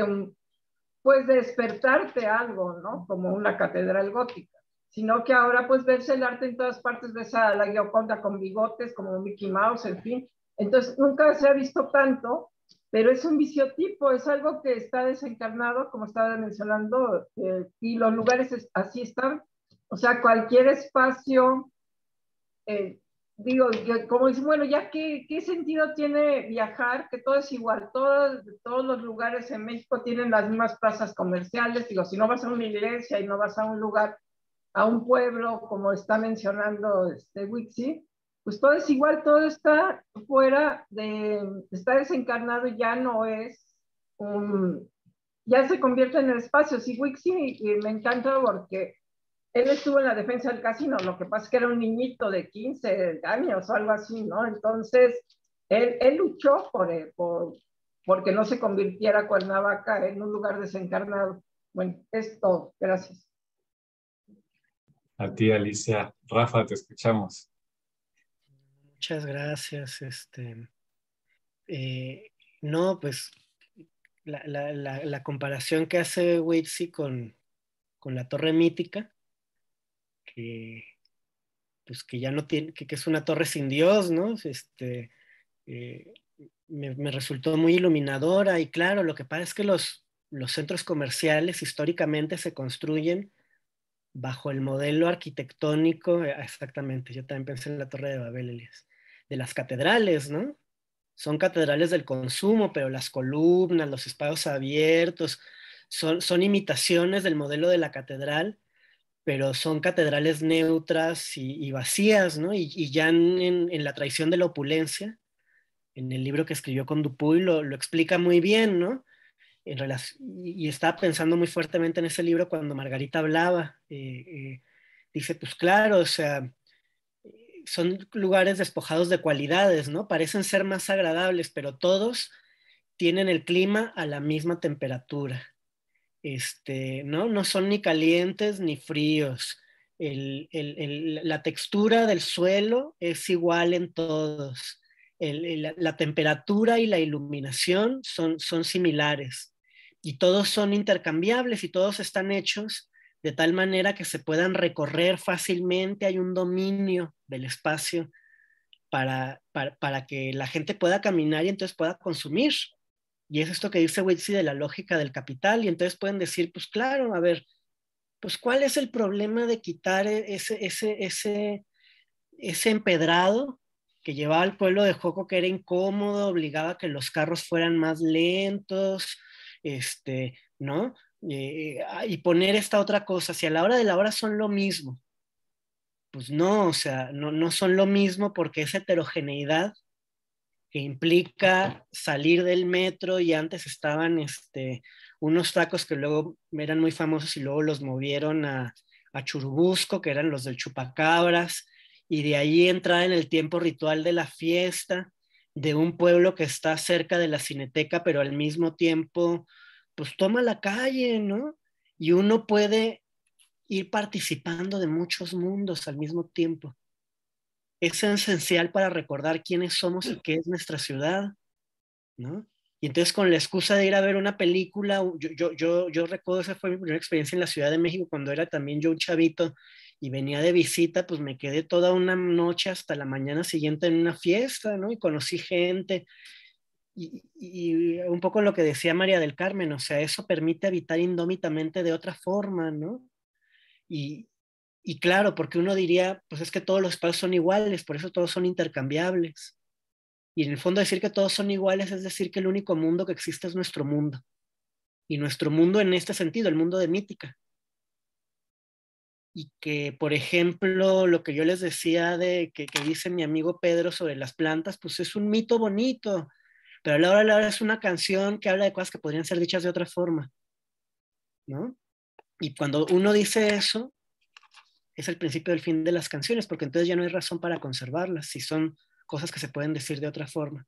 pues de despertarte algo, ¿no? Como una catedral gótica, sino que ahora pues verse el arte en todas partes, ves a la Gioconda con bigotes, como Mickey Mouse, en fin. Entonces nunca se ha visto tanto, pero es un viciotipo, es algo que está desencarnado, como estaba mencionando, y los lugares así están. O sea, cualquier espacio, digo, como dicen, bueno, ya qué sentido tiene viajar, que todo es igual, todos los lugares en México tienen las mismas plazas comerciales, digo, si no vas a una iglesia y no vas a un lugar, a un pueblo, como está mencionando Wixi, pues todo es igual, todo está fuera está desencarnado y ya no es ya se convierte en el espacio. Sí, Wixi me encanta porque él estuvo en la defensa del casino, lo que pasa es que era un niñito de 15 años o algo así, ¿no? Entonces, él luchó porque no se convirtiera Cuernavaca en un lugar desencarnado. Bueno, es todo. Gracias. A ti, Alicia. Rafa, te escuchamos. Muchas gracias. No, pues la comparación que hace Wixi con la torre mítica, pues que ya no tiene, que es una torre sin Dios, ¿no? Me resultó muy iluminadora y claro, lo que pasa es que los centros comerciales históricamente se construyen bajo el modelo arquitectónico, exactamente, yo también pensé en la Torre de Babel, Elías, de las catedrales, ¿no? Son catedrales del consumo, pero las columnas, los espacios abiertos, son imitaciones del modelo de la catedral, pero son catedrales neutras y vacías, ¿no? Y ya en La traición de la opulencia, en el libro que escribió con Dupuy, lo explica muy bien, ¿no? Y estaba pensando muy fuertemente en ese libro cuando Margarita hablaba. Dice, pues claro, o sea, son lugares despojados de cualidades, ¿no? Parecen ser más agradables, pero todos tienen el clima a la misma temperatura. ¿No? No son ni calientes ni fríos. La textura del suelo es igual en todos. La temperatura y la iluminación son similares. Y todos son intercambiables y todos están hechos de tal manera que se puedan recorrer fácilmente. Hay un dominio del espacio para que la gente pueda caminar y entonces pueda consumir. Y es esto que dice Wixi de la lógica del capital, y entonces pueden decir, pues claro, a ver, pues ¿cuál es el problema de quitar ese empedrado que llevaba al pueblo de Joco, que era incómodo, obligaba a que los carros fueran más lentos, ¿no? Y poner esta otra cosa, si a la hora de la hora son lo mismo, pues no, o sea, no son lo mismo porque esa heterogeneidad que implica salir del metro, y antes estaban unos tacos que luego eran muy famosos y luego los movieron a Churubusco, que eran los del Chupacabras, y de ahí entrar en el tiempo ritual de la fiesta, de un pueblo que está cerca de la Cineteca, pero al mismo tiempo, pues toma la calle, ¿no? Y uno puede ir participando de muchos mundos al mismo tiempo. Es esencial para recordar quiénes somos y qué es nuestra ciudad, ¿no? Y entonces con la excusa de ir a ver una película, yo recuerdo, esa fue mi primera experiencia en la Ciudad de México cuando era también yo un chavito y venía de visita, pues me quedé toda una noche hasta la mañana siguiente en una fiesta, ¿no? Y conocí gente. Y un poco lo que decía María del Carmen, o sea, eso permite habitar indómitamente de otra forma, ¿no? Y, y claro, porque uno diría, pues es que todos los espacios son iguales, por eso todos son intercambiables. Y en el fondo decir que todos son iguales es decir que el único mundo que existe es nuestro mundo. Y nuestro mundo en este sentido, el mundo de Mítica. Y que, por ejemplo, lo que yo les decía que dice mi amigo Pedro sobre las plantas, pues es un mito bonito, pero a la hora es una canción que habla de cosas que podrían ser dichas de otra forma, ¿no? Y cuando uno dice eso, es el principio del fin de las canciones, porque entonces ya no hay razón para conservarlas, si son cosas que se pueden decir de otra forma.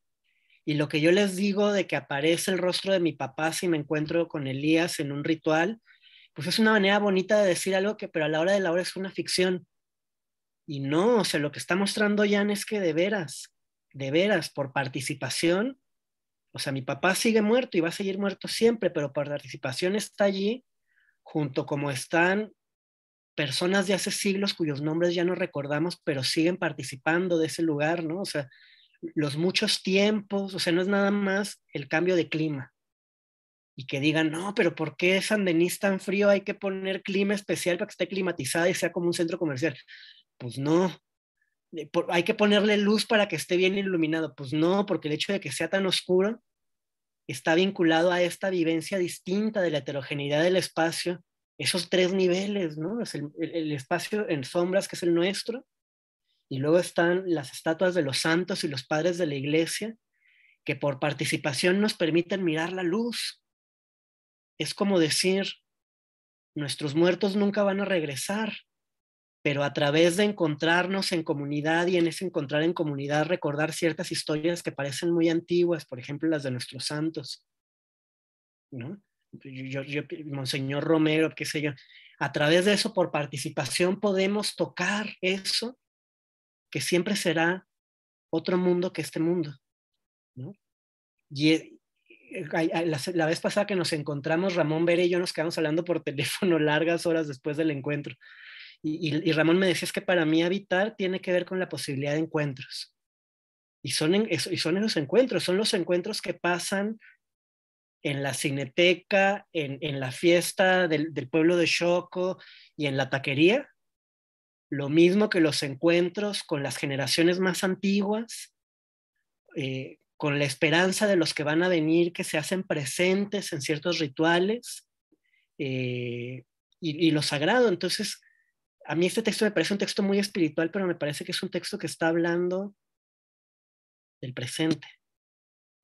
Y lo que yo les digo de que aparece el rostro de mi papá si me encuentro con Elías en un ritual, pues es una manera bonita de decir algo que, pero a la hora de la hora es una ficción. Y no, o sea, lo que está mostrando Jan es que de veras, por participación, o sea, mi papá sigue muerto y va a seguir muerto siempre, pero por participación está allí, junto como están personas de hace siglos cuyos nombres ya no recordamos, pero siguen participando de ese lugar, ¿no? O sea, los muchos tiempos, o sea, no es nada más el cambio de clima. Y que digan, no, pero ¿por qué San Denis tan frío? Hay que poner clima especial para que esté climatizada y sea como un centro comercial. Pues no. Hay que ponerle luz para que esté bien iluminado. Pues no, porque el hecho de que sea tan oscuro está vinculado a esta vivencia distinta de la heterogeneidad del espacio, esos tres niveles, ¿no? Es el espacio en sombras, que es el nuestro, y luego están las estatuas de los santos y los padres de la iglesia, que por participación nos permiten mirar la luz. Es como decir, nuestros muertos nunca van a regresar, pero a través de encontrarnos en comunidad y en ese encontrar en comunidad recordar ciertas historias que parecen muy antiguas, por ejemplo las de nuestros santos, ¿no? Monseñor Romero, qué sé yo, a través de eso, por participación, podemos tocar eso que siempre será otro mundo que este mundo, ¿no? Y la vez pasada que nos encontramos, Ramón Vera y yo nos quedamos hablando por teléfono largas horas después del encuentro. Y Ramón me decía, es que para mí habitar tiene que ver con la posibilidad de encuentros. Y son esos encuentros, son los encuentros que pasan en la Cineteca, en la fiesta del pueblo de Xoco y en la taquería. Lo mismo que los encuentros con las generaciones más antiguas, con la esperanza de los que van a venir, que se hacen presentes en ciertos rituales, y lo sagrado. Entonces, a mí este texto me parece un texto muy espiritual, pero me parece que es un texto que está hablando del presente,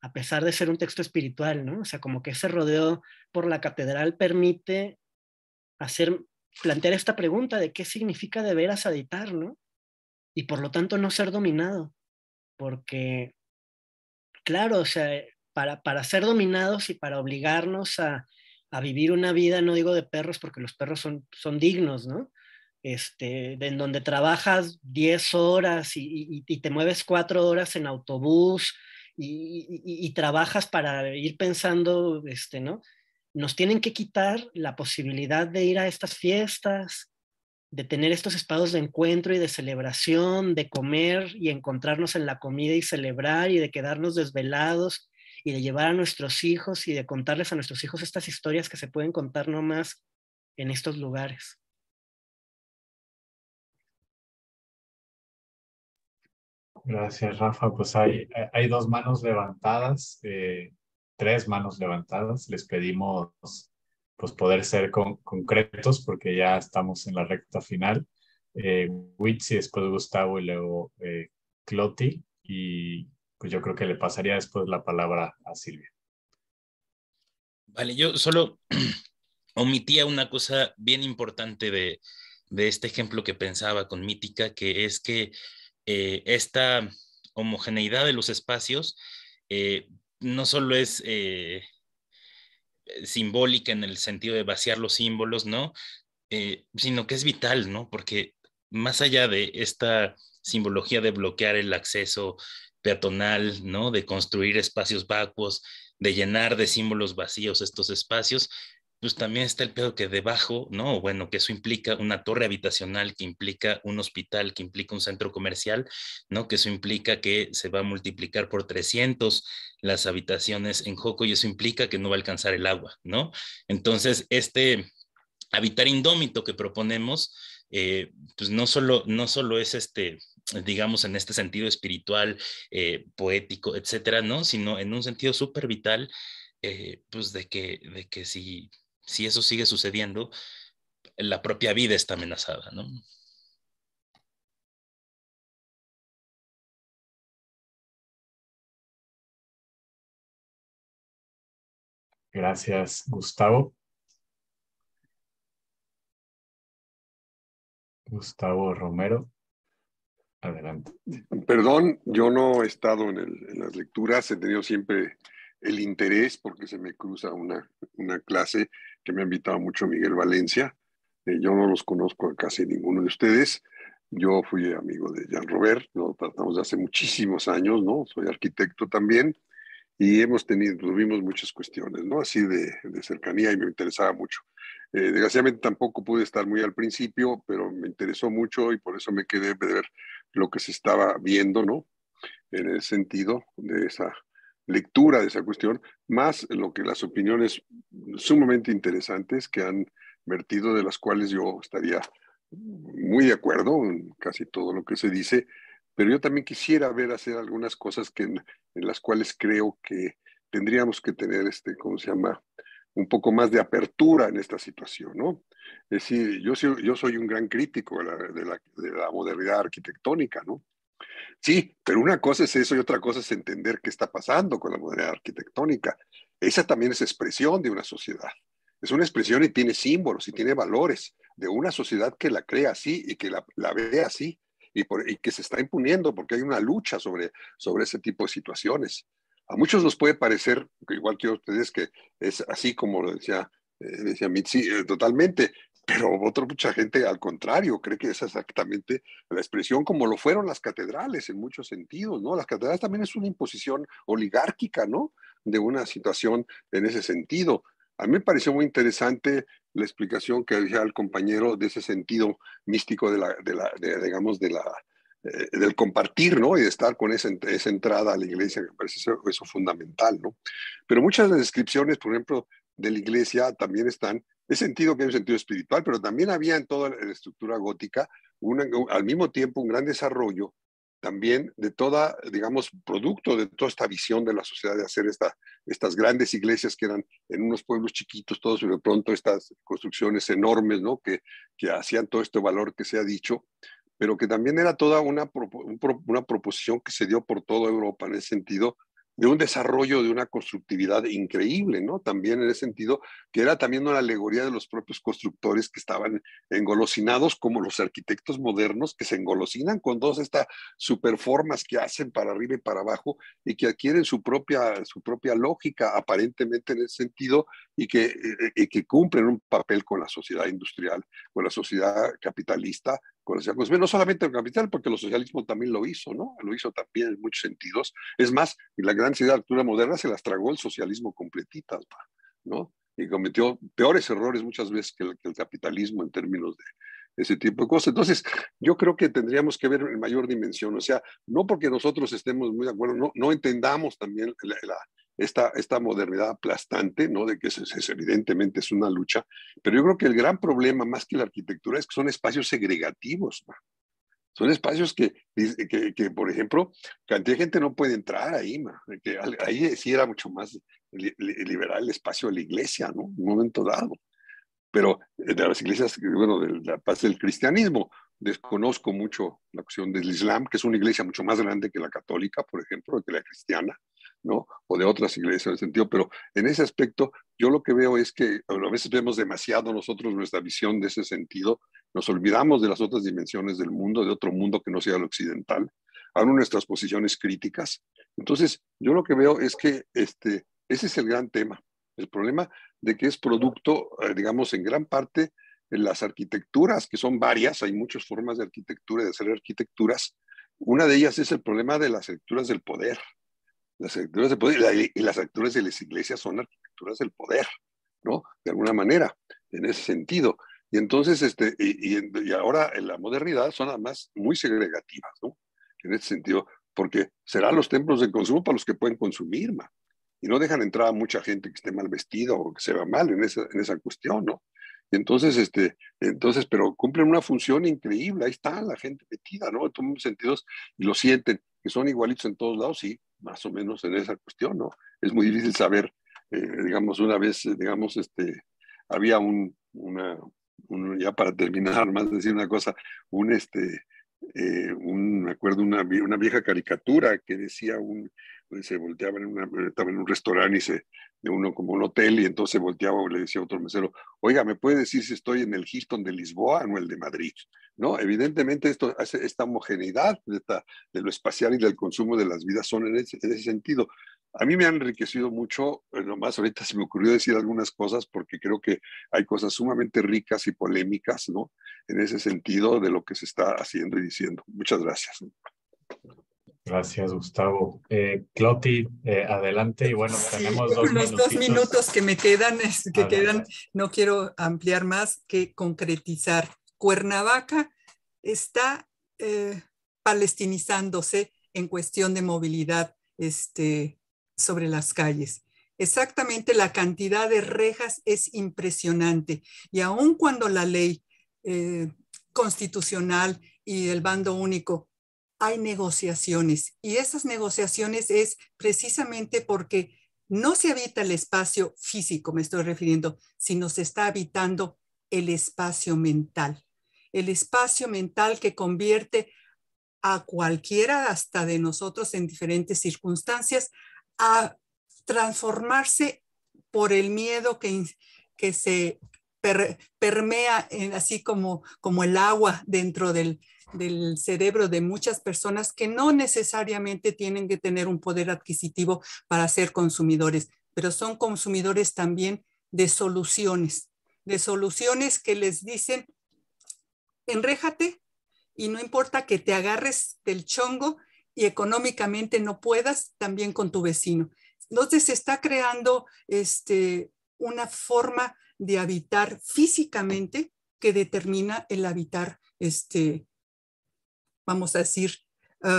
a pesar de ser un texto espiritual, ¿no? O sea, como que ese rodeo por la catedral permite plantear esta pregunta de qué significa de veras habitar, ¿no? Y por lo tanto no ser dominado, porque, claro, o sea, para ser dominados y para obligarnos a vivir una vida, no digo de perros, porque los perros son dignos, ¿no? En donde trabajas 10 horas y te mueves 4 horas en autobús y trabajas para ir pensando, ¿no? Nos tienen que quitar la posibilidad de ir a estas fiestas, de tener estos espacios de encuentro y de celebración, de comer y encontrarnos en la comida y celebrar y de quedarnos desvelados y de llevar a nuestros hijos y de contarles a nuestros hijos estas historias que se pueden contar nomás en estos lugares. Gracias, Rafa. Pues hay dos manos levantadas, tres manos levantadas. Les pedimos pues poder ser concretos porque ya estamos en la recta final. Witsi, después Gustavo y luego Cloti. Y pues yo creo que le pasaría después la palabra a Silvia. Vale, yo solo omitía una cosa bien importante de este ejemplo que pensaba con Mítica, que es que esta homogeneidad de los espacios no solo es simbólica en el sentido de vaciar los símbolos, ¿no? Sino que es vital, ¿no? Porque más allá de esta simbología de bloquear el acceso peatonal, ¿no? De construir espacios vacuos, de llenar de símbolos vacíos estos espacios, pues también está el pedo que debajo, ¿no? Bueno, que eso implica una torre habitacional, que implica un hospital, que implica un centro comercial, ¿no? Que eso implica que se va a multiplicar por 300 las habitaciones en Joco y eso implica que no va a alcanzar el agua, ¿no? Entonces, este habitar indómito que proponemos, pues no solo es digamos, en este sentido espiritual, poético, etcétera, ¿no? Sino en un sentido súper vital, pues de que si eso sigue sucediendo, la propia vida está amenazada, ¿no? Gracias, Gustavo. Gustavo Romero, adelante. Perdón, yo no he estado en las lecturas, he tenido siempre el interés porque se me cruza una clase que me ha invitado mucho Miguel Valencia. Yo no los conozco a casi ninguno de ustedes. Yo fui amigo de Jean Robert, lo tratamos de hace muchísimos años, ¿no? Soy arquitecto también y tuvimos muchas cuestiones, ¿no? Así de cercanía y me interesaba mucho. Desgraciadamente tampoco pude estar muy al principio, pero me interesó mucho y por eso me quedé de ver lo que se estaba viendo, ¿no? En el sentido de esa lectura de esa cuestión, más lo que las opiniones sumamente interesantes que han vertido, de las cuales yo estaría muy de acuerdo en casi todo lo que se dice, pero yo también quisiera hacer algunas cosas en las cuales creo que tendríamos que tener, ¿cómo se llama? Un poco más de apertura en esta situación, ¿no? Es decir, yo soy un gran crítico de la modernidad arquitectónica, ¿no? Sí, pero una cosa es eso y otra cosa es entender qué está pasando con la modernidad arquitectónica. Esa también es expresión de una sociedad. Es una expresión y tiene símbolos y tiene valores de una sociedad que la crea así y que la ve así y que se está imponiendo porque hay una lucha sobre ese tipo de situaciones. A muchos nos puede parecer, igual que a ustedes, que es así como lo decía Mitzi, totalmente, pero mucha gente al contrario cree que es exactamente la expresión como lo fueron las catedrales en muchos sentidos, ¿no? Las catedrales también es una imposición oligárquica, ¿no? De una situación en ese sentido. A mí me pareció muy interesante la explicación que decía el compañero de ese sentido místico digamos, del compartir, ¿no? Y de estar con esa entrada a la iglesia, me parece eso fundamental, ¿no? Pero muchas de las descripciones, por ejemplo, de la iglesia también están, es sentido que hay un sentido espiritual, pero también había en toda la estructura gótica, al mismo tiempo, un gran desarrollo también de toda, digamos, producto de toda esta visión de la sociedad de hacer estas grandes iglesias que eran en unos pueblos chiquitos todos, y de pronto estas construcciones enormes, ¿no? Que hacían todo este valor que se ha dicho, pero que también era toda una proposición que se dio por toda Europa en ese sentido, de un desarrollo de una constructividad increíble, ¿no? También en ese sentido, que era también una alegoría de los propios constructores que estaban engolosinados como los arquitectos modernos, que se engolosinan con todas estas superformas que hacen para arriba y para abajo y que adquieren su propia lógica aparentemente en ese sentido y que cumplen un papel con la sociedad industrial, con la sociedad capitalista, no solamente el capital, porque el socialismo también lo hizo, ¿no? Lo hizo también en muchos sentidos. Es más, la gran ciudad de la cultura moderna se las tragó el socialismo completitas, ¿no? Y cometió peores errores muchas veces que el capitalismo en términos de ese tipo de cosas. Entonces, yo creo que tendríamos que ver en mayor dimensión, o sea, no porque nosotros estemos muy de acuerdo, no entendamos también esta modernidad aplastante, ¿no? De que evidentemente es una lucha, pero yo creo que el gran problema, más que la arquitectura, es que son espacios segregativos, ¿no? Son espacios que, por ejemplo, cantidad de gente no puede entrar ahí, que ahí sí era mucho más liberal el espacio de la iglesia, ¿no? En un momento dado. Pero de las iglesias, bueno, de la paz del cristianismo, desconozco mucho la cuestión del Islam, que es una iglesia mucho más grande que la católica, por ejemplo, que la cristiana, ¿no? O de otras iglesias en ese sentido, pero en ese aspecto yo lo que veo es que a veces vemos demasiado nosotros nuestra visión de ese sentido, nos olvidamos de las otras dimensiones del mundo, de otro mundo que no sea el occidental. aún nuestras posiciones críticas. Entonces, yo lo que veo es que ese es el gran tema. El problema de que es producto, digamos, en gran parte, de las arquitecturas, que son varias, hay muchas formas de arquitectura, de hacer arquitecturas. Una de ellas es el problema de las arquitecturas del poder. Las arquitecturas del poder y las arquitecturas de las iglesias son arquitecturas del poder, ¿no? De alguna manera, en ese sentido. Y entonces, y ahora en la modernidad son además muy segregativas, ¿no? En ese sentido, porque serán los templos de consumo para los que pueden consumir, ¿no? Y no dejan entrar a mucha gente que esté mal vestida o que se vea mal en esa cuestión, ¿no? Y entonces, pero cumplen una función increíble, ahí está la gente metida, ¿no? En todos los sentidos, y lo sienten, que son igualitos en todos lados, sí, más o menos en esa cuestión, ¿no? Es muy difícil saber, digamos, una vez, digamos, había ya para terminar, más decir una cosa, me acuerdo una vieja caricatura que decía se volteaba estaba en un restaurante de uno como un hotel, y entonces volteaba y le decía a otro mesero, oiga, ¿me puede decir si estoy en el Hilton de Lisboa o el de Madrid? ¿No? Evidentemente esta homogeneidad de lo espacial y del consumo de las vidas son en ese sentido. A mí me han enriquecido mucho, nomás ahorita se me ocurrió decir algunas cosas porque creo que hay cosas sumamente ricas y polémicas, ¿no? En ese sentido de lo que se está haciendo y diciendo. Muchas gracias. Gracias, Gustavo. Cloti, adelante. Y bueno, Sí, tenemos los 2 minutos que me quedan, no quiero ampliar más que concretizar. Cuernavaca está palestinizándose en cuestión de movilidad sobre las calles. Exactamente, la cantidad de rejas es impresionante. Y aun cuando la ley constitucional y el bando único, hay negociaciones, y esas negociaciones es precisamente porque no se habita el espacio físico, me estoy refiriendo, sino se está habitando el espacio mental. El espacio mental que convierte a cualquiera, hasta de nosotros en diferentes circunstancias, a transformarse por el miedo que se permea así como el agua dentro del cerebro de muchas personas que no necesariamente tienen que tener un poder adquisitivo para ser consumidores, pero son consumidores también de soluciones que les dicen, enréjate y no importa que te agarres del chongo y económicamente no puedas, también con tu vecino. Entonces se está creando una forma de habitar físicamente que determina el habitar vamos a decir,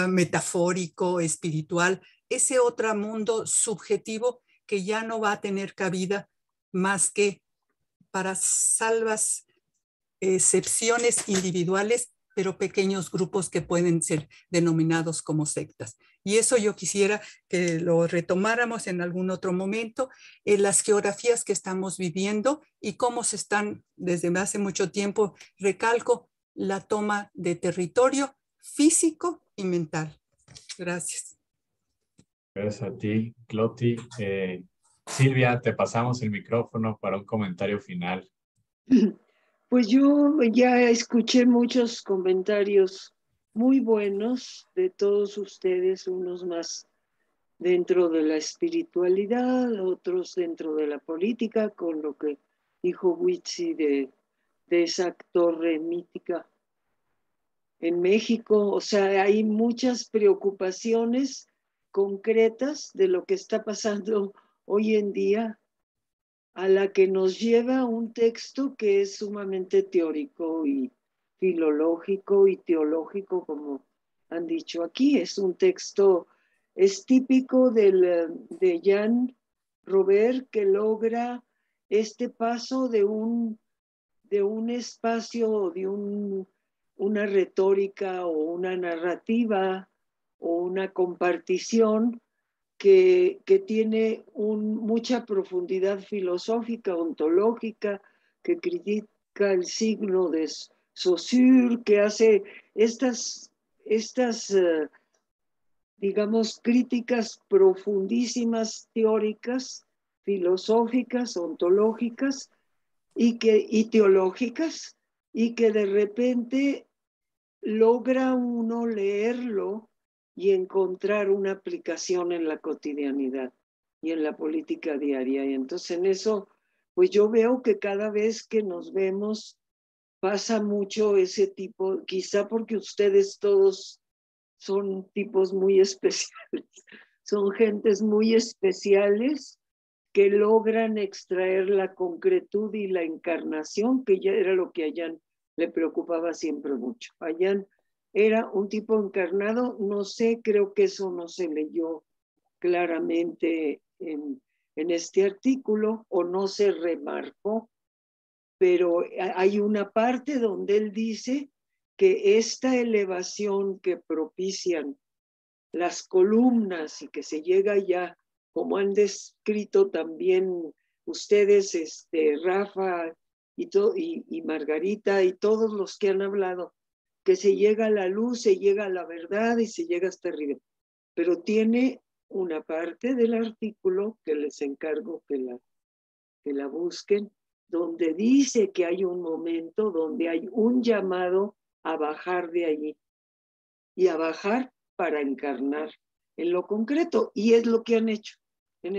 metafórico, espiritual, ese otro mundo subjetivo que ya no va a tener cabida más que para salvas excepciones individuales, pero pequeños grupos que pueden ser denominados como sectas. Y eso yo quisiera que lo retomáramos en algún otro momento, en las geografías que estamos viviendo y cómo se están desde hace mucho tiempo, recalco, la toma de territorio físico y mental. Gracias. Gracias a ti, Cloti. Silvia, te pasamos el micrófono para un comentario final. Pues yo ya escuché muchos comentarios muy buenos de todos ustedes, unos más dentro de la espiritualidad, otros dentro de la política, con lo que dijo Witsi de esa torre mítica en México. O sea, hay muchas preocupaciones concretas de lo que está pasando hoy en día, a la que nos lleva un texto que es sumamente teórico y filológico y teológico, como han dicho aquí. Es un texto, es típico de Jean Robert, que logra este paso de un espacio, de una retórica o una narrativa o una compartición que tiene mucha profundidad filosófica, ontológica, que critica el signo de Saussure, que hace estas digamos, críticas profundísimas, teóricas, filosóficas, ontológicas y teológicas, y que de repente logra uno leerlo y encontrar una aplicación en la cotidianidad y en la política diaria. Y entonces en eso, pues yo veo que cada vez que nos vemos pasa mucho ese tipo, quizá porque ustedes todos son tipos muy especiales, son gentes muy especiales que logran extraer la concretud y la encarnación, que ya era lo que a Jan le preocupaba siempre mucho. A Jan era un tipo encarnado, no sé, creo que eso no se leyó claramente en este artículo o no se remarcó, pero hay una parte donde él dice que esta elevación que propician las columnas y que se llega ya, como han descrito también ustedes, Rafa y Margarita y todos los que han hablado, que se llega a la luz, se llega a la verdad y se llega hasta arriba. Pero tiene una parte del artículo que les encargo que la busquen, donde dice que hay un momento donde hay un llamado a bajar de allí y a bajar para encarnar en lo concreto. Y es lo que han hecho en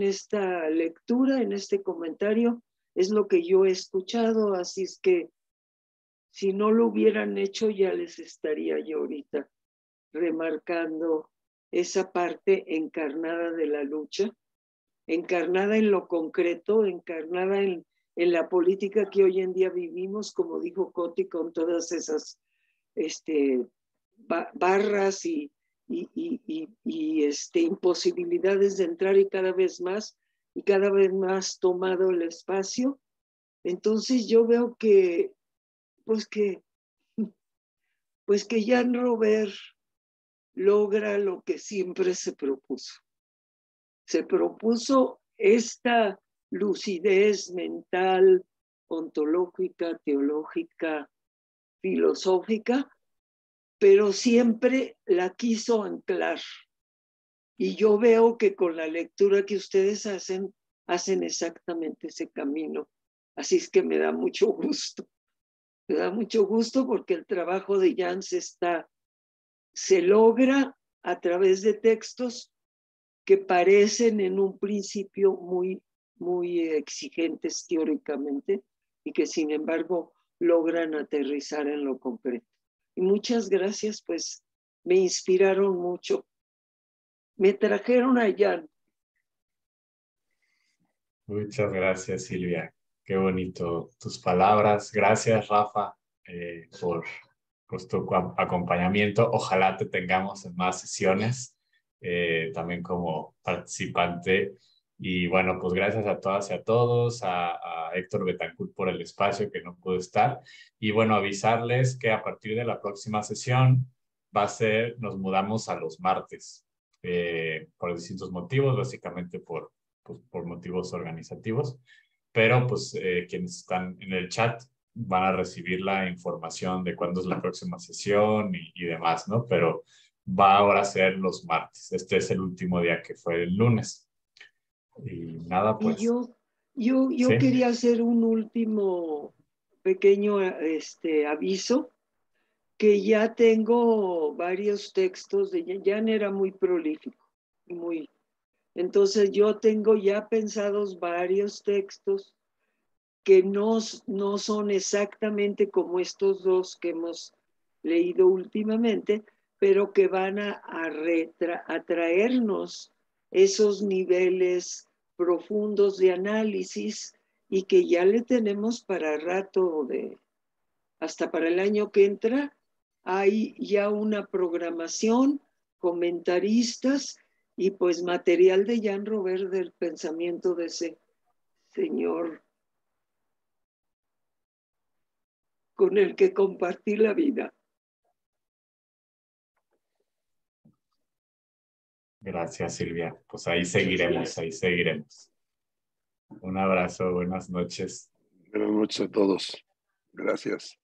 esta lectura, en este comentario, es lo que yo he escuchado, así es que si no lo hubieran hecho ya les estaría yo ahorita remarcando esa parte encarnada de la lucha, encarnada en lo concreto, encarnada en la política que hoy en día vivimos, como dijo Coti, con todas esas barras y imposibilidades de entrar y cada vez más tomado el espacio. Entonces yo veo que Jan Robert logra lo que siempre se propuso. Se propuso esta lucidez mental, ontológica, teológica, filosófica, pero siempre la quiso anclar. Y yo veo que con la lectura que ustedes hacen exactamente ese camino. Así es que me da mucho gusto. Me da mucho gusto porque el trabajo de Jan se logra a través de textos que parecen en un principio muy, muy exigentes teóricamente y que sin embargo logran aterrizar en lo concreto. Y muchas gracias, pues me inspiraron mucho. Me trajeron a Jan. Muchas gracias, Silvia. Qué bonito tus palabras. Gracias, Rafa, por tu acompañamiento. Ojalá te tengamos en más sesiones, también como participante. Y bueno, pues gracias a todas y a todos, a Héctor Betancourt por el espacio que no pudo estar. Y bueno, avisarles que a partir de la próxima sesión nos mudamos a los martes, por distintos motivos, básicamente por motivos organizativos. Pero pues quienes están en el chat van a recibir la información de cuándo es la próxima sesión y demás, ¿no? Pero va ahora a ser los martes. Este es el último día que fue el lunes. Y nada, pues. Y yo ¿sí? quería hacer un último pequeño aviso, que ya tengo varios textos de Jan, era muy prolífico, entonces yo tengo ya pensados varios textos que no son exactamente como estos dos que hemos leído últimamente, pero que van a traernos esos niveles profundos de análisis y que ya le tenemos para rato, hasta para el año que entra. Hay ya una programación, comentaristas y pues material de Jan Robert, del pensamiento de ese señor con el que compartí la vida. Gracias, Silvia. Pues ahí seguiremos. Un abrazo, buenas noches. Buenas noches a todos. Gracias.